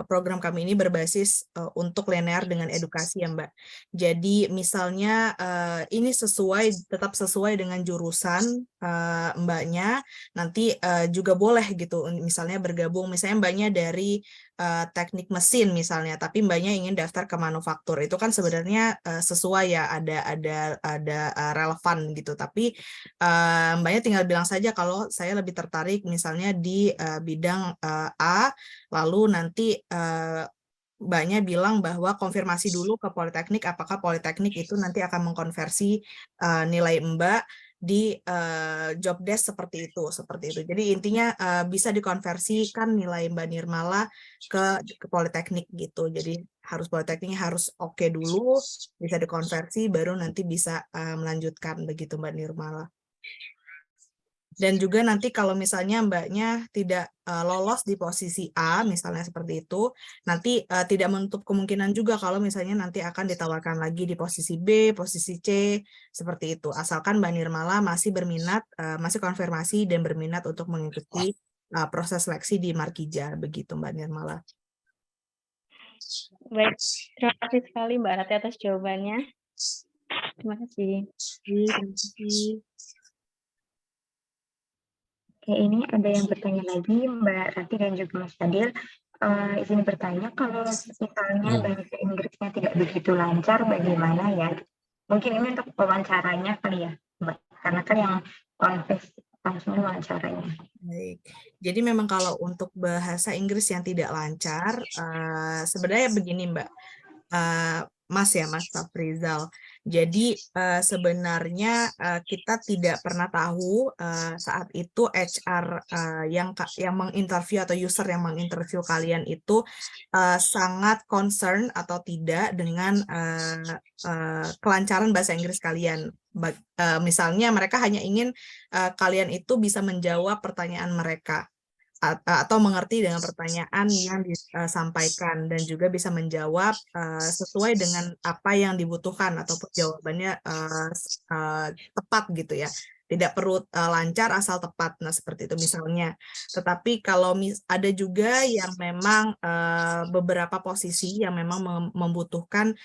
program kami ini berbasis untuk linear dengan edukasi ya Mbak. Jadi misalnya ini tetap sesuai dengan jurusan Mbaknya, nanti juga boleh gitu, misalnya bergabung, misalnya Mbaknya dari teknik mesin misalnya, tapi Mbaknya ingin daftar ke manufaktur, itu kan sebenarnya sesuai ya, ada relevan gitu, tapi Mbaknya tinggal bilang saja kalau saya lebih tertarik misalnya di bidang A, lalu nanti Mbaknya bilang bahwa konfirmasi dulu ke Politeknik, apakah Politeknik itu nanti akan mengkonversi nilai Mbak di job desk seperti itu. Jadi intinya bisa dikonversikan nilai Mbak Nirmala ke Politeknik gitu. Jadi Politekniknya harus oke dulu, bisa dikonversi, baru nanti bisa melanjutkan begitu Mbak Nirmala. Dan juga nanti kalau misalnya Mbaknya tidak lolos di posisi A, misalnya seperti itu, nanti tidak menutup kemungkinan juga kalau misalnya nanti akan ditawarkan lagi di posisi B, posisi C, seperti itu. Asalkan Mbak Nirmala masih berminat, masih konfirmasi dan berminat untuk mengikuti proses seleksi di Markija, begitu Mbak Nirmala. Baik, terima kasih sekali Mbak Rati atas jawabannya. Terima kasih. Terima kasih. Oke, ini ada yang bertanya lagi, Mbak Rati dan juga Mas Fadil. Izin bertanya, kalau misalnya bahasa Inggrisnya tidak begitu lancar, bagaimana ya? Mungkin ini untuk wawancaranya kali ya, Mbak? Karena kan yang langsung wawancaranya. Baik, jadi memang kalau untuk bahasa Inggris yang tidak lancar, sebenarnya begini Mbak, Mas Safrizal. Jadi sebenarnya kita tidak pernah tahu saat itu HR yang menginterview atau user yang menginterview kalian itu sangat concern atau tidak dengan kelancaran bahasa Inggris kalian. Misalnya mereka hanya ingin kalian itu bisa menjawab pertanyaan mereka, atau mengerti dengan pertanyaan yang disampaikan, dan juga bisa menjawab sesuai dengan apa yang dibutuhkan ataupun jawabannya tepat gitu ya. Tidak perlu lancar asal tepat, nah seperti itu misalnya. Tetapi kalau ada juga yang memang beberapa posisi yang memang membutuhkan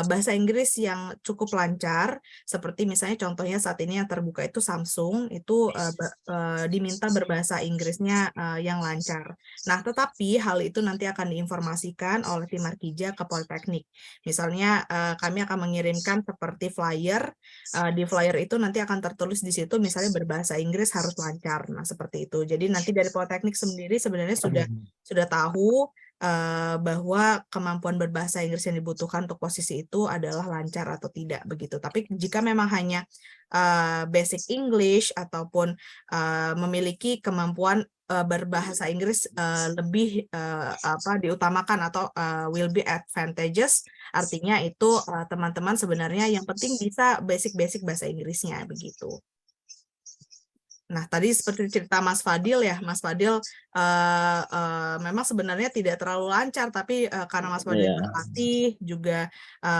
bahasa Inggris yang cukup lancar, seperti misalnya contohnya saat ini yang terbuka itu Samsung, itu diminta berbahasa Inggrisnya yang lancar. Nah, tetapi hal itu nanti akan diinformasikan oleh tim Markija ke Politeknik. Misalnya kami akan mengirimkan seperti flyer, di flyer itu nanti akan tertulis di situ misalnya berbahasa Inggris harus lancar. Nah, seperti itu. Jadi nanti dari Politeknik sendiri sebenarnya sudah tahu bahwa kemampuan berbahasa Inggris yang dibutuhkan untuk posisi itu adalah lancar atau tidak begitu. Tapi jika memang hanya basic English ataupun memiliki kemampuan berbahasa Inggris lebih diutamakan atau will be advantageous, artinya itu teman-teman sebenarnya yang penting bisa basic bahasa Inggrisnya begitu. Nah, tadi seperti cerita Mas Fadil ya, Mas Fadil memang sebenarnya tidak terlalu lancar, tapi karena Mas Fadil Iya. berlatih juga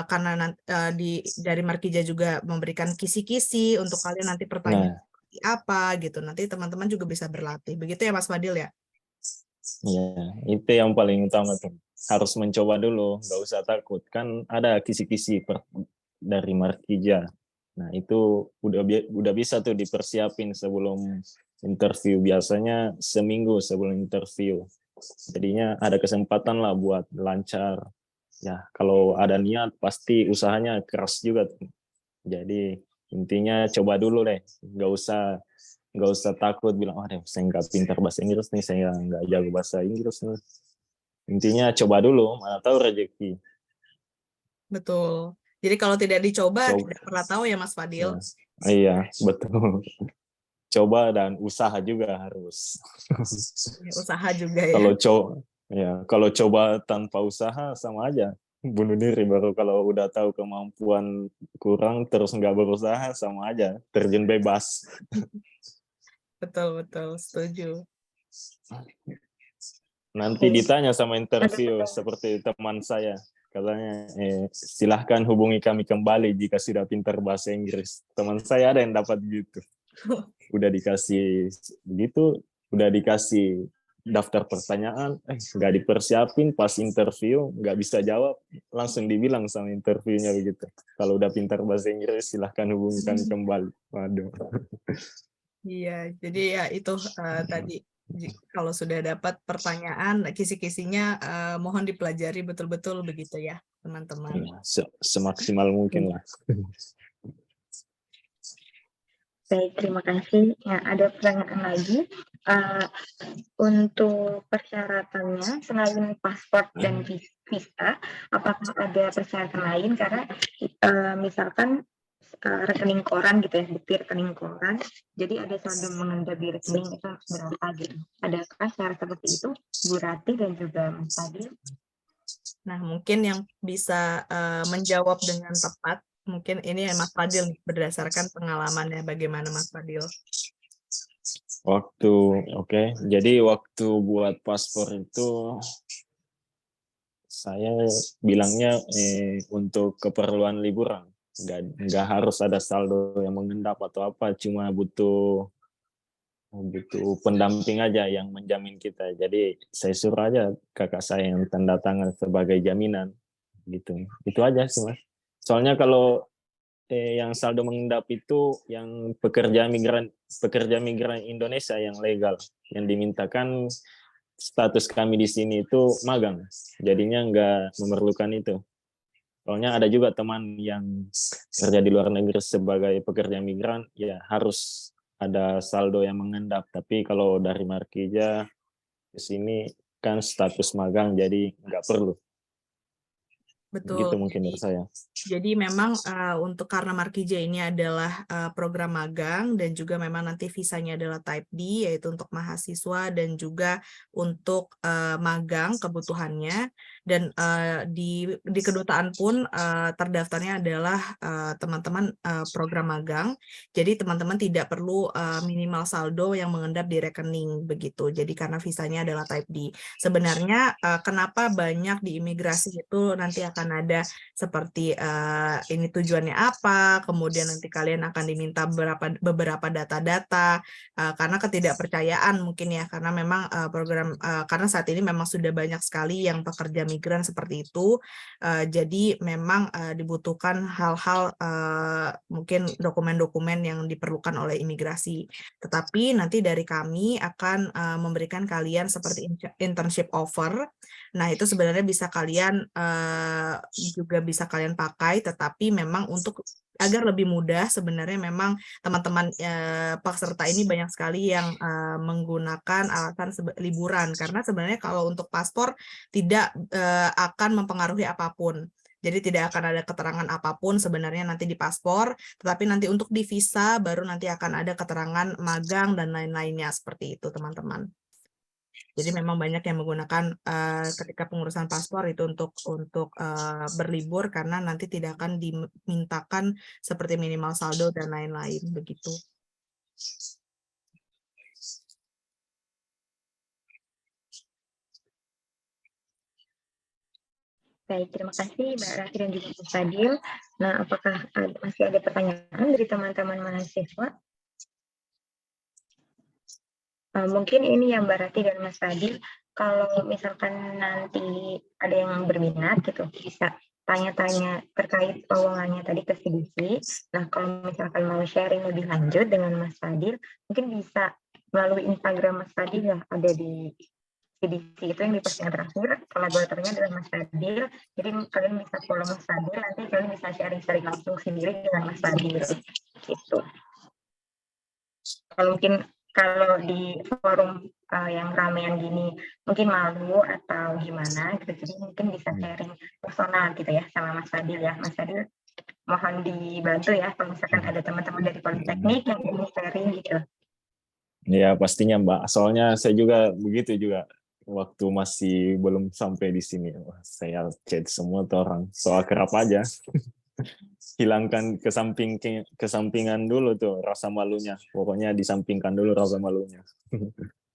karena dari Markija juga memberikan kisi-kisi untuk kalian nanti pertanyaan Nah, seperti apa gitu. Nanti teman-teman juga bisa berlatih. Begitu ya Mas Fadil ya? iya, itu yang paling utama tuh. Harus mencoba dulu, nggak usah takut. Kan ada kisi-kisi dari Markija. Nah, itu udah bisa tuh dipersiapin sebelum interview. Biasanya seminggu sebelum interview. Jadinya ada kesempatan lah buat lancar. Ya, kalau ada niat pasti usahanya keras juga tuh. Jadi intinya coba dulu deh. Nggak usah takut bilang, oh deh, saya nggak pintar bahasa Inggris nih, saya nggak jago bahasa Inggris nih. Intinya coba dulu, mana tahu rezeki. Betul. Jadi kalau tidak dicoba, Coba, tidak pernah tahu ya Mas Fadil. ya. Iya, betul. Coba dan usaha juga harus. Usaha juga ya. Kalau coba tanpa usaha sama aja bunuh diri. Baru kalau udah tahu kemampuan kurang terus nggak berusaha sama aja terjun bebas. Betul, setuju. Nanti ditanya sama interview seperti teman saya, katanya silahkan hubungi kami kembali jika sudah pintar bahasa Inggris. Teman saya ada yang dapat gitu. Udah dikasih begitu, udah dikasih daftar pertanyaan, nggak dipersiapin, pas interview nggak bisa jawab, langsung dibilang sama interviewnya begitu. Kalau udah pintar bahasa Inggris silahkan hubungi kami kembali. Waduh. Iya, jadi ya itu tadi kalau sudah dapat pertanyaan, kisi-kisinya mohon dipelajari betul-betul begitu ya, teman-teman. Semaksimal mungkin lah. Baik, terima kasih. Ya, ada pertanyaan lagi. Untuk persyaratannya, selain paspor dan visa, apakah ada persyaratan lain? Karena misalkan rekening koran gitu ya, bukti rekening koran, jadi ada saldo mengendap di rekening itu harus berapa gitu. Adakah syarat seperti itu, Bu Rati dan juga Mas Fadil? Nah, mungkin yang bisa menjawab dengan tepat, mungkin ini Mas Fadil berdasarkan pengalamannya, bagaimana Mas Fadil? Jadi waktu buat paspor itu saya bilangnya untuk keperluan liburan, nggak harus ada saldo yang mengendap atau apa, cuma butuh pendamping aja yang menjamin kita. Jadi saya suruh aja kakak saya yang tanda tangan sebagai jaminan gitu. Itu aja sih Mas. Soalnya kalau yang saldo mengendap itu yang pekerja migran Indonesia yang legal, yang dimintakan status kami di sini itu magang, jadinya nggak memerlukan itu. Soalnya ada juga teman yang kerja di luar negeri sebagai pekerja migran, ya harus ada saldo yang mengendap. Tapi kalau dari Markija ke sini kan status magang, jadi nggak perlu. Betul. Gitu mungkin dari saya. Jadi memang untuk karena Markija ini adalah program magang dan juga memang nanti visanya adalah type D, yaitu untuk mahasiswa dan juga untuk magang kebutuhannya. Dan di kedutaan pun terdaftarnya adalah teman-teman program magang. Jadi teman-teman tidak perlu minimal saldo yang mengendap di rekening begitu. Jadi karena visanya adalah type D. Sebenarnya kenapa banyak di imigrasi itu nanti akan ada seperti ini tujuannya apa, kemudian nanti kalian akan diminta beberapa data-data karena ketidakpercayaan mungkin ya, karena memang karena saat ini memang sudah banyak sekali yang pekerja migran seperti itu, jadi memang dibutuhkan hal-hal mungkin dokumen-dokumen yang diperlukan oleh imigrasi. Tetapi nanti dari kami akan memberikan kalian seperti internship offer. Nah, itu sebenarnya bisa kalian juga bisa kalian pakai, tetapi memang untuk agar lebih mudah sebenarnya memang teman-teman peserta ini banyak sekali yang menggunakan alasan liburan, karena sebenarnya kalau untuk paspor tidak akan mempengaruhi apapun. Jadi tidak akan ada keterangan apapun sebenarnya nanti di paspor, tetapi nanti untuk di visa baru nanti akan ada keterangan magang dan lain-lainnya seperti itu teman-teman. Jadi memang banyak yang menggunakan ketika pengurusan paspor itu untuk berlibur karena nanti tidak akan dimintakan seperti minimal saldo dan lain-lain begitu. Baik, terima kasih Mbak Rati dan juga Mas Fadil. Nah, apakah masih ada pertanyaan dari teman-teman mahasiswa? Mungkin ini ya Mbak Rati dan Mas Fadil, kalau misalkan nanti ada yang berminat gitu, bisa tanya-tanya terkait lowongannya tadi ke CDC. Nah, kalau misalkan mau sharing lebih lanjut dengan Mas Fadil, mungkin bisa melalui Instagram Mas Fadil ya, ada di CDC itu yang di postingan terakhir, kolaboratornya adalah Mas Fadil. Jadi kalian bisa follow Mas Fadil, nanti kalian bisa sharing-sharing langsung sendiri dengan Mas Fadil. Gitu. Kalau di forum yang ramean gini mungkin malu atau gimana gitu, jadi mungkin bisa sharing personal gitu ya sama Mas Fadil ya. Mas Fadil mohon dibantu ya kalau misalkan ada teman-teman dari Politeknik yang ingin sharing gitu. Ya pastinya Mbak, soalnya saya juga begitu juga waktu masih belum sampai di sini. Saya chat semua tuh orang soal kerap aja. Hilangkan kesampingan dulu tuh rasa malunya. Pokoknya disampingkan dulu rasa malunya.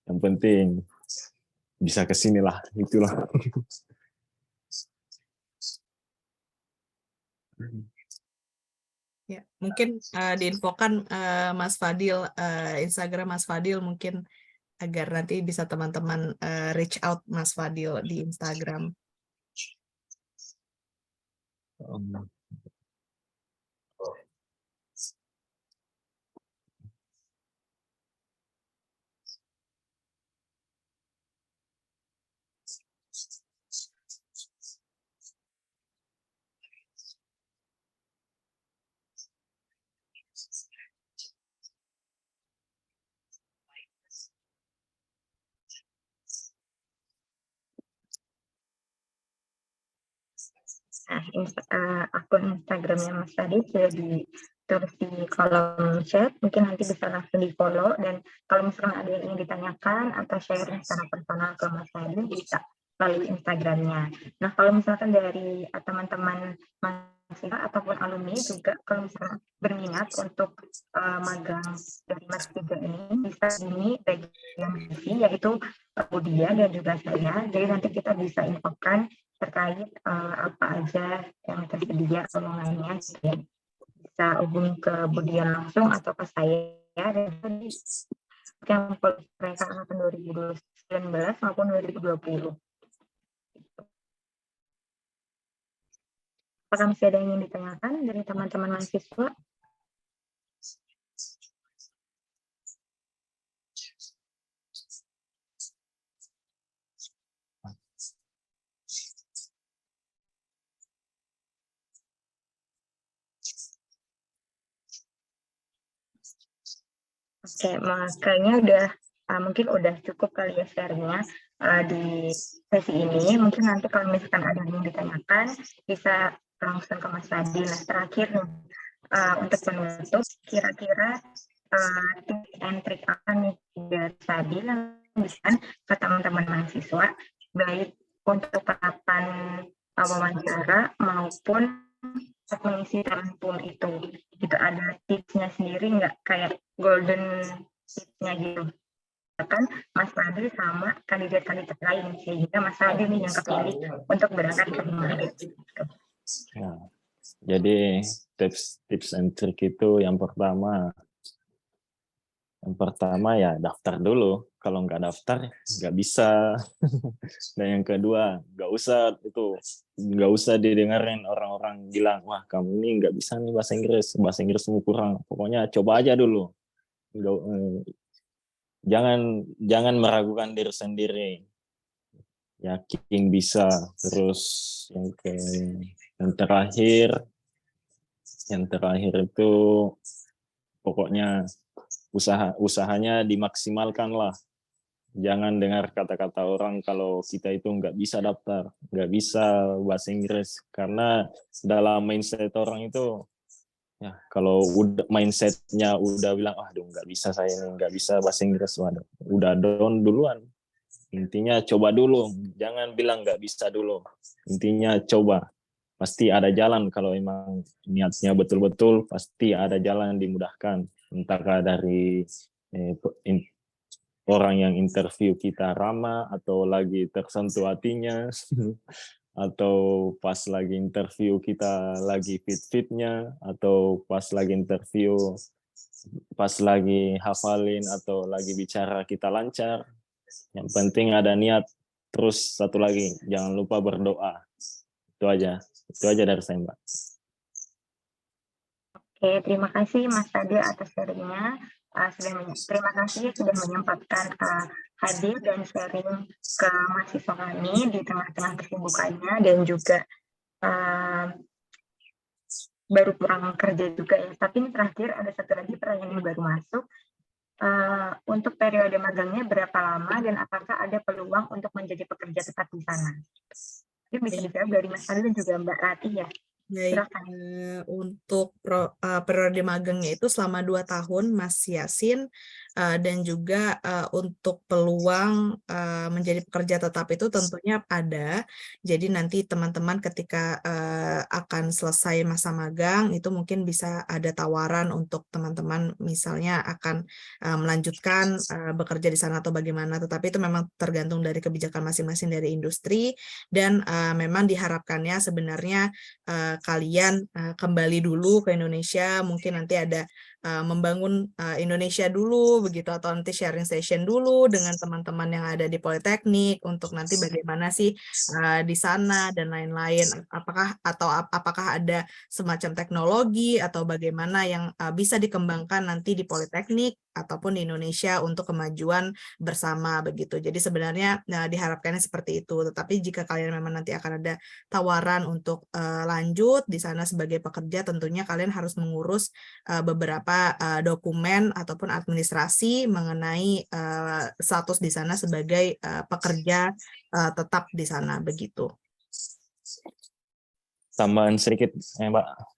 Yang penting bisa kesini lah, itulah. Ya, mungkin diinfokan Mas Fadil, Instagram Mas Fadil mungkin agar nanti bisa teman-teman reach out Mas Fadil di Instagram. Nah, akun Instagramnya Mas Fadil sudah ditulis di kolom chat, mungkin nanti bisa langsung di follow, dan kalau misalnya ada yang ingin ditanyakan atau sharing secara personal ke Mas Fadil bisa melalui Instagramnya. Nah, kalau misalkan dari teman-teman mahasiswa ataupun alumni juga kalau misalnya berminat untuk magang dari Mas Tiga ini bisa ini bagian sisi yaitu Budia dan juga saya, jadi nanti kita bisa infokan terkait apa aja yang tersedia lowongannya gitu ya. Bisa hubungi ke Budian langsung atau ke saya dan tadi yang mereka angkatan 2019 maupun 2020. Apakah masih ada yang ingin ditanyakan dari teman-teman mahasiswa? Oke, makanya mungkin udah cukup kali ya sharingnya di sesi ini. Mungkin nanti kalau misalkan ada yang ditanyakan bisa langsung ke Mas Fadil. Nah, terakhir nih untuk penutup, kira-kira tips and trick apa nih dari Fadil yang bisa ke teman-teman mahasiswa baik untuk tahapan wawancara maupun mengisi talent pool itu ada tipsnya sendiri nggak, kayak golden tipsnya gitu kan Mas Fadil sama kandidat-kandidat lain sehingga Mas Fadil nih yang kepilih untuk berangkat ke Himaya. Ya. Jadi tips and trick itu yang pertama ya daftar dulu. Kalau nggak daftar nggak bisa. Dan yang kedua nggak usah didengarin orang-orang bilang wah kamu ini nggak bisa nih bahasa Inggrismu kurang. Pokoknya coba aja dulu. Jangan meragukan diri sendiri. Yakin bisa. Terus yang terakhir itu pokoknya usahanya dimaksimalkan lah. Jangan dengar kata-kata orang kalau kita itu nggak bisa daftar, nggak bisa bahasa Inggris, karena dalam mindset orang itu ya kalau mindsetnya udah bilang aduh nggak bisa saya ini, nggak bisa bahasa Inggris, waduh udah down duluan. Intinya coba dulu, jangan bilang nggak bisa dulu, intinya coba. Pasti ada jalan kalau emang niatnya betul-betul, pasti ada jalan yang dimudahkan. Entahkah dari orang yang interview kita ramah atau lagi tersentuh hatinya atau pas lagi interview kita lagi fit-fitnya, atau pas lagi interview, pas lagi hafalin atau lagi bicara kita lancar. Yang penting ada niat. Terus satu lagi, jangan lupa berdoa. Itu aja dari saya, Mbak. Oke, terima kasih Mas Fadil atas sharingnya. Terima kasih sudah menyempatkan hadir dan sharing ke mahasiswa kami di tengah-tengah kesibukannya dan juga baru pulang kerja juga ya. Tapi ini terakhir ada satu lagi pertanyaan yang baru masuk. Untuk periode magangnya berapa lama dan apakah ada peluang untuk menjadi pekerja tetap di sana? Ini bisa dijawab dari Mas Fadil dan juga Mbak Rati ya. Baik, untuk periode magangnya itu selama 2 tahun Mas Yasin, dan juga untuk peluang menjadi pekerja tetap itu tentunya ada. Jadi nanti teman-teman ketika akan selesai masa magang itu mungkin bisa ada tawaran untuk teman-teman misalnya akan melanjutkan bekerja di sana atau bagaimana. Tetapi itu memang tergantung dari kebijakan masing-masing dari industri dan memang diharapkannya sebenarnya kalian kembali dulu ke Indonesia, mungkin nanti ada membangun Indonesia dulu begitu, atau nanti sharing session dulu dengan teman-teman yang ada di Politeknik untuk nanti bagaimana sih di sana dan lain-lain, apakah ada semacam teknologi atau bagaimana yang bisa dikembangkan nanti di Politeknik ataupun di Indonesia untuk kemajuan bersama begitu. Jadi sebenarnya diharapkannya seperti itu. Tetapi jika kalian memang nanti akan ada tawaran untuk lanjut di sana sebagai pekerja, tentunya kalian harus mengurus beberapa dokumen ataupun administrasi mengenai status di sana sebagai pekerja tetap di sana begitu. Tambahan sedikit, Mbak.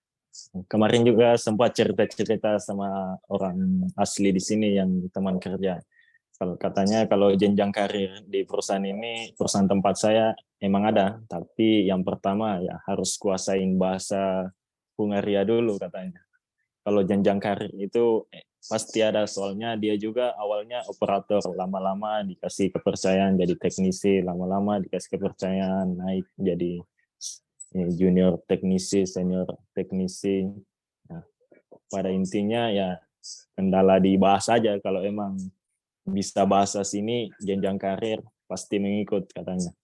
Kemarin juga sempat cerita-cerita sama orang asli di sini yang teman kerja. Katanya kalau jenjang karir di perusahaan ini, perusahaan tempat saya emang ada, tapi yang pertama ya harus kuasain bahasa Hungaria dulu katanya. Kalau jenjang karir itu pasti ada, soalnya dia juga awalnya operator, lama-lama dikasih kepercayaan jadi teknisi, lama-lama dikasih kepercayaan naik jadi junior teknisi, senior teknisi. Nah, pada intinya ya kendala di bahasa aja. Kalau emang bisa bahasa sini, jenjang karir pasti mengikut katanya.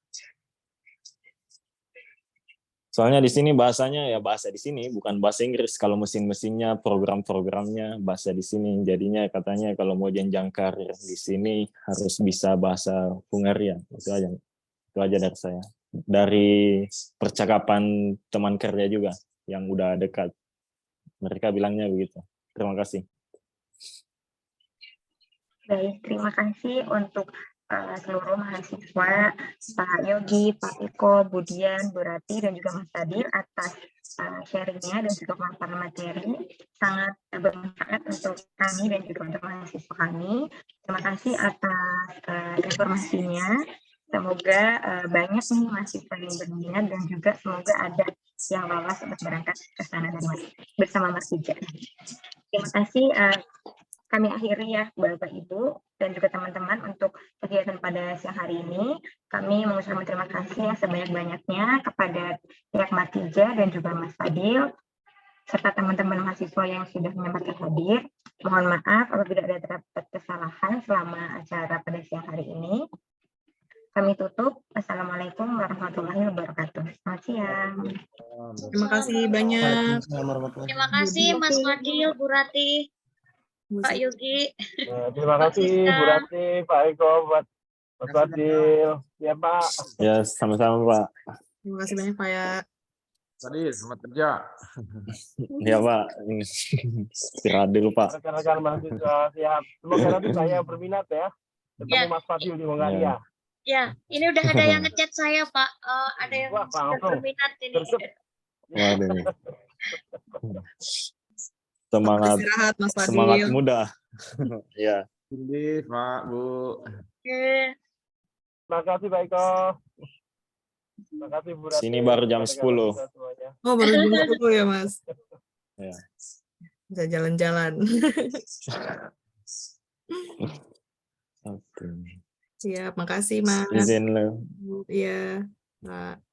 Soalnya di sini bahasanya ya bahasa di sini, bukan bahasa Inggris. Kalau mesin-mesinnya, program-programnya bahasa di sini. Jadinya katanya kalau mau jenjang karir di sini harus bisa bahasa Hungaria. Itu aja dari saya. Dari percakapan teman kerja juga yang udah dekat, mereka bilangnya begitu. Terima kasih. Baik, terima kasih untuk seluruh mahasiswa, Pak Yogi, Pak Eko, Budian, Bu Rati, dan juga Mas Fadil atas sharingnya dan juga pemaparan materi. Sangat bermanfaat untuk kami dan juga untuk mahasiswa kami. Terima kasih atas informasinya. Semoga banyak nih mahasiswa yang berminat dan juga semoga ada yang lolos untuk berangkat ke sana bersama Mas Ija. Terima kasih. Kami akhiri ya Bapak Ibu dan juga teman-teman untuk kegiatan pada siang hari ini. Kami mengucapkan terima kasih yang sebanyak-banyaknya kepada pihak Markija dan juga Mas Fadil serta teman-teman mahasiswa yang sudah menyempatkan hadir. Mohon maaf apabila ada terdapat kesalahan selama acara pada siang hari ini. Kami tutup. Assalamualaikum warahmatullahi wabarakatuh. Selamat siang. Terima kasih banyak. Terima kasih Mas Fadil, Bu Rati, Pak Yogi. Terima kasih Bu Rati, Pak Eko, buat Mas Fadil. Ya Pak. Ya, sama-sama Pak. Terima kasih banyak Pak ya. Tadi selamat kerja. Ya Pak, istirahat dulu Pak. Rekan-rekan mahasiswa siap. Semoga nanti saya berminat ya ketemu Mas Fadil di Hungaria. Ya, ini udah ada yang ngechat saya Pak. Ada yang sudah berminat ini. Waduh. Semangat, istirahat, Mas Fadil. Semangat muda. Ya. Ini Pak, Bu. Oke. Terima kasih Pak Eko. Terima kasih Bu Rati. Sini baru jam 10. Oh, baru jam 10 ya, Mas? Ya. Bisa jalan-jalan. Oke. Siap, makasih Mas. Izin lo. Iya, Pak.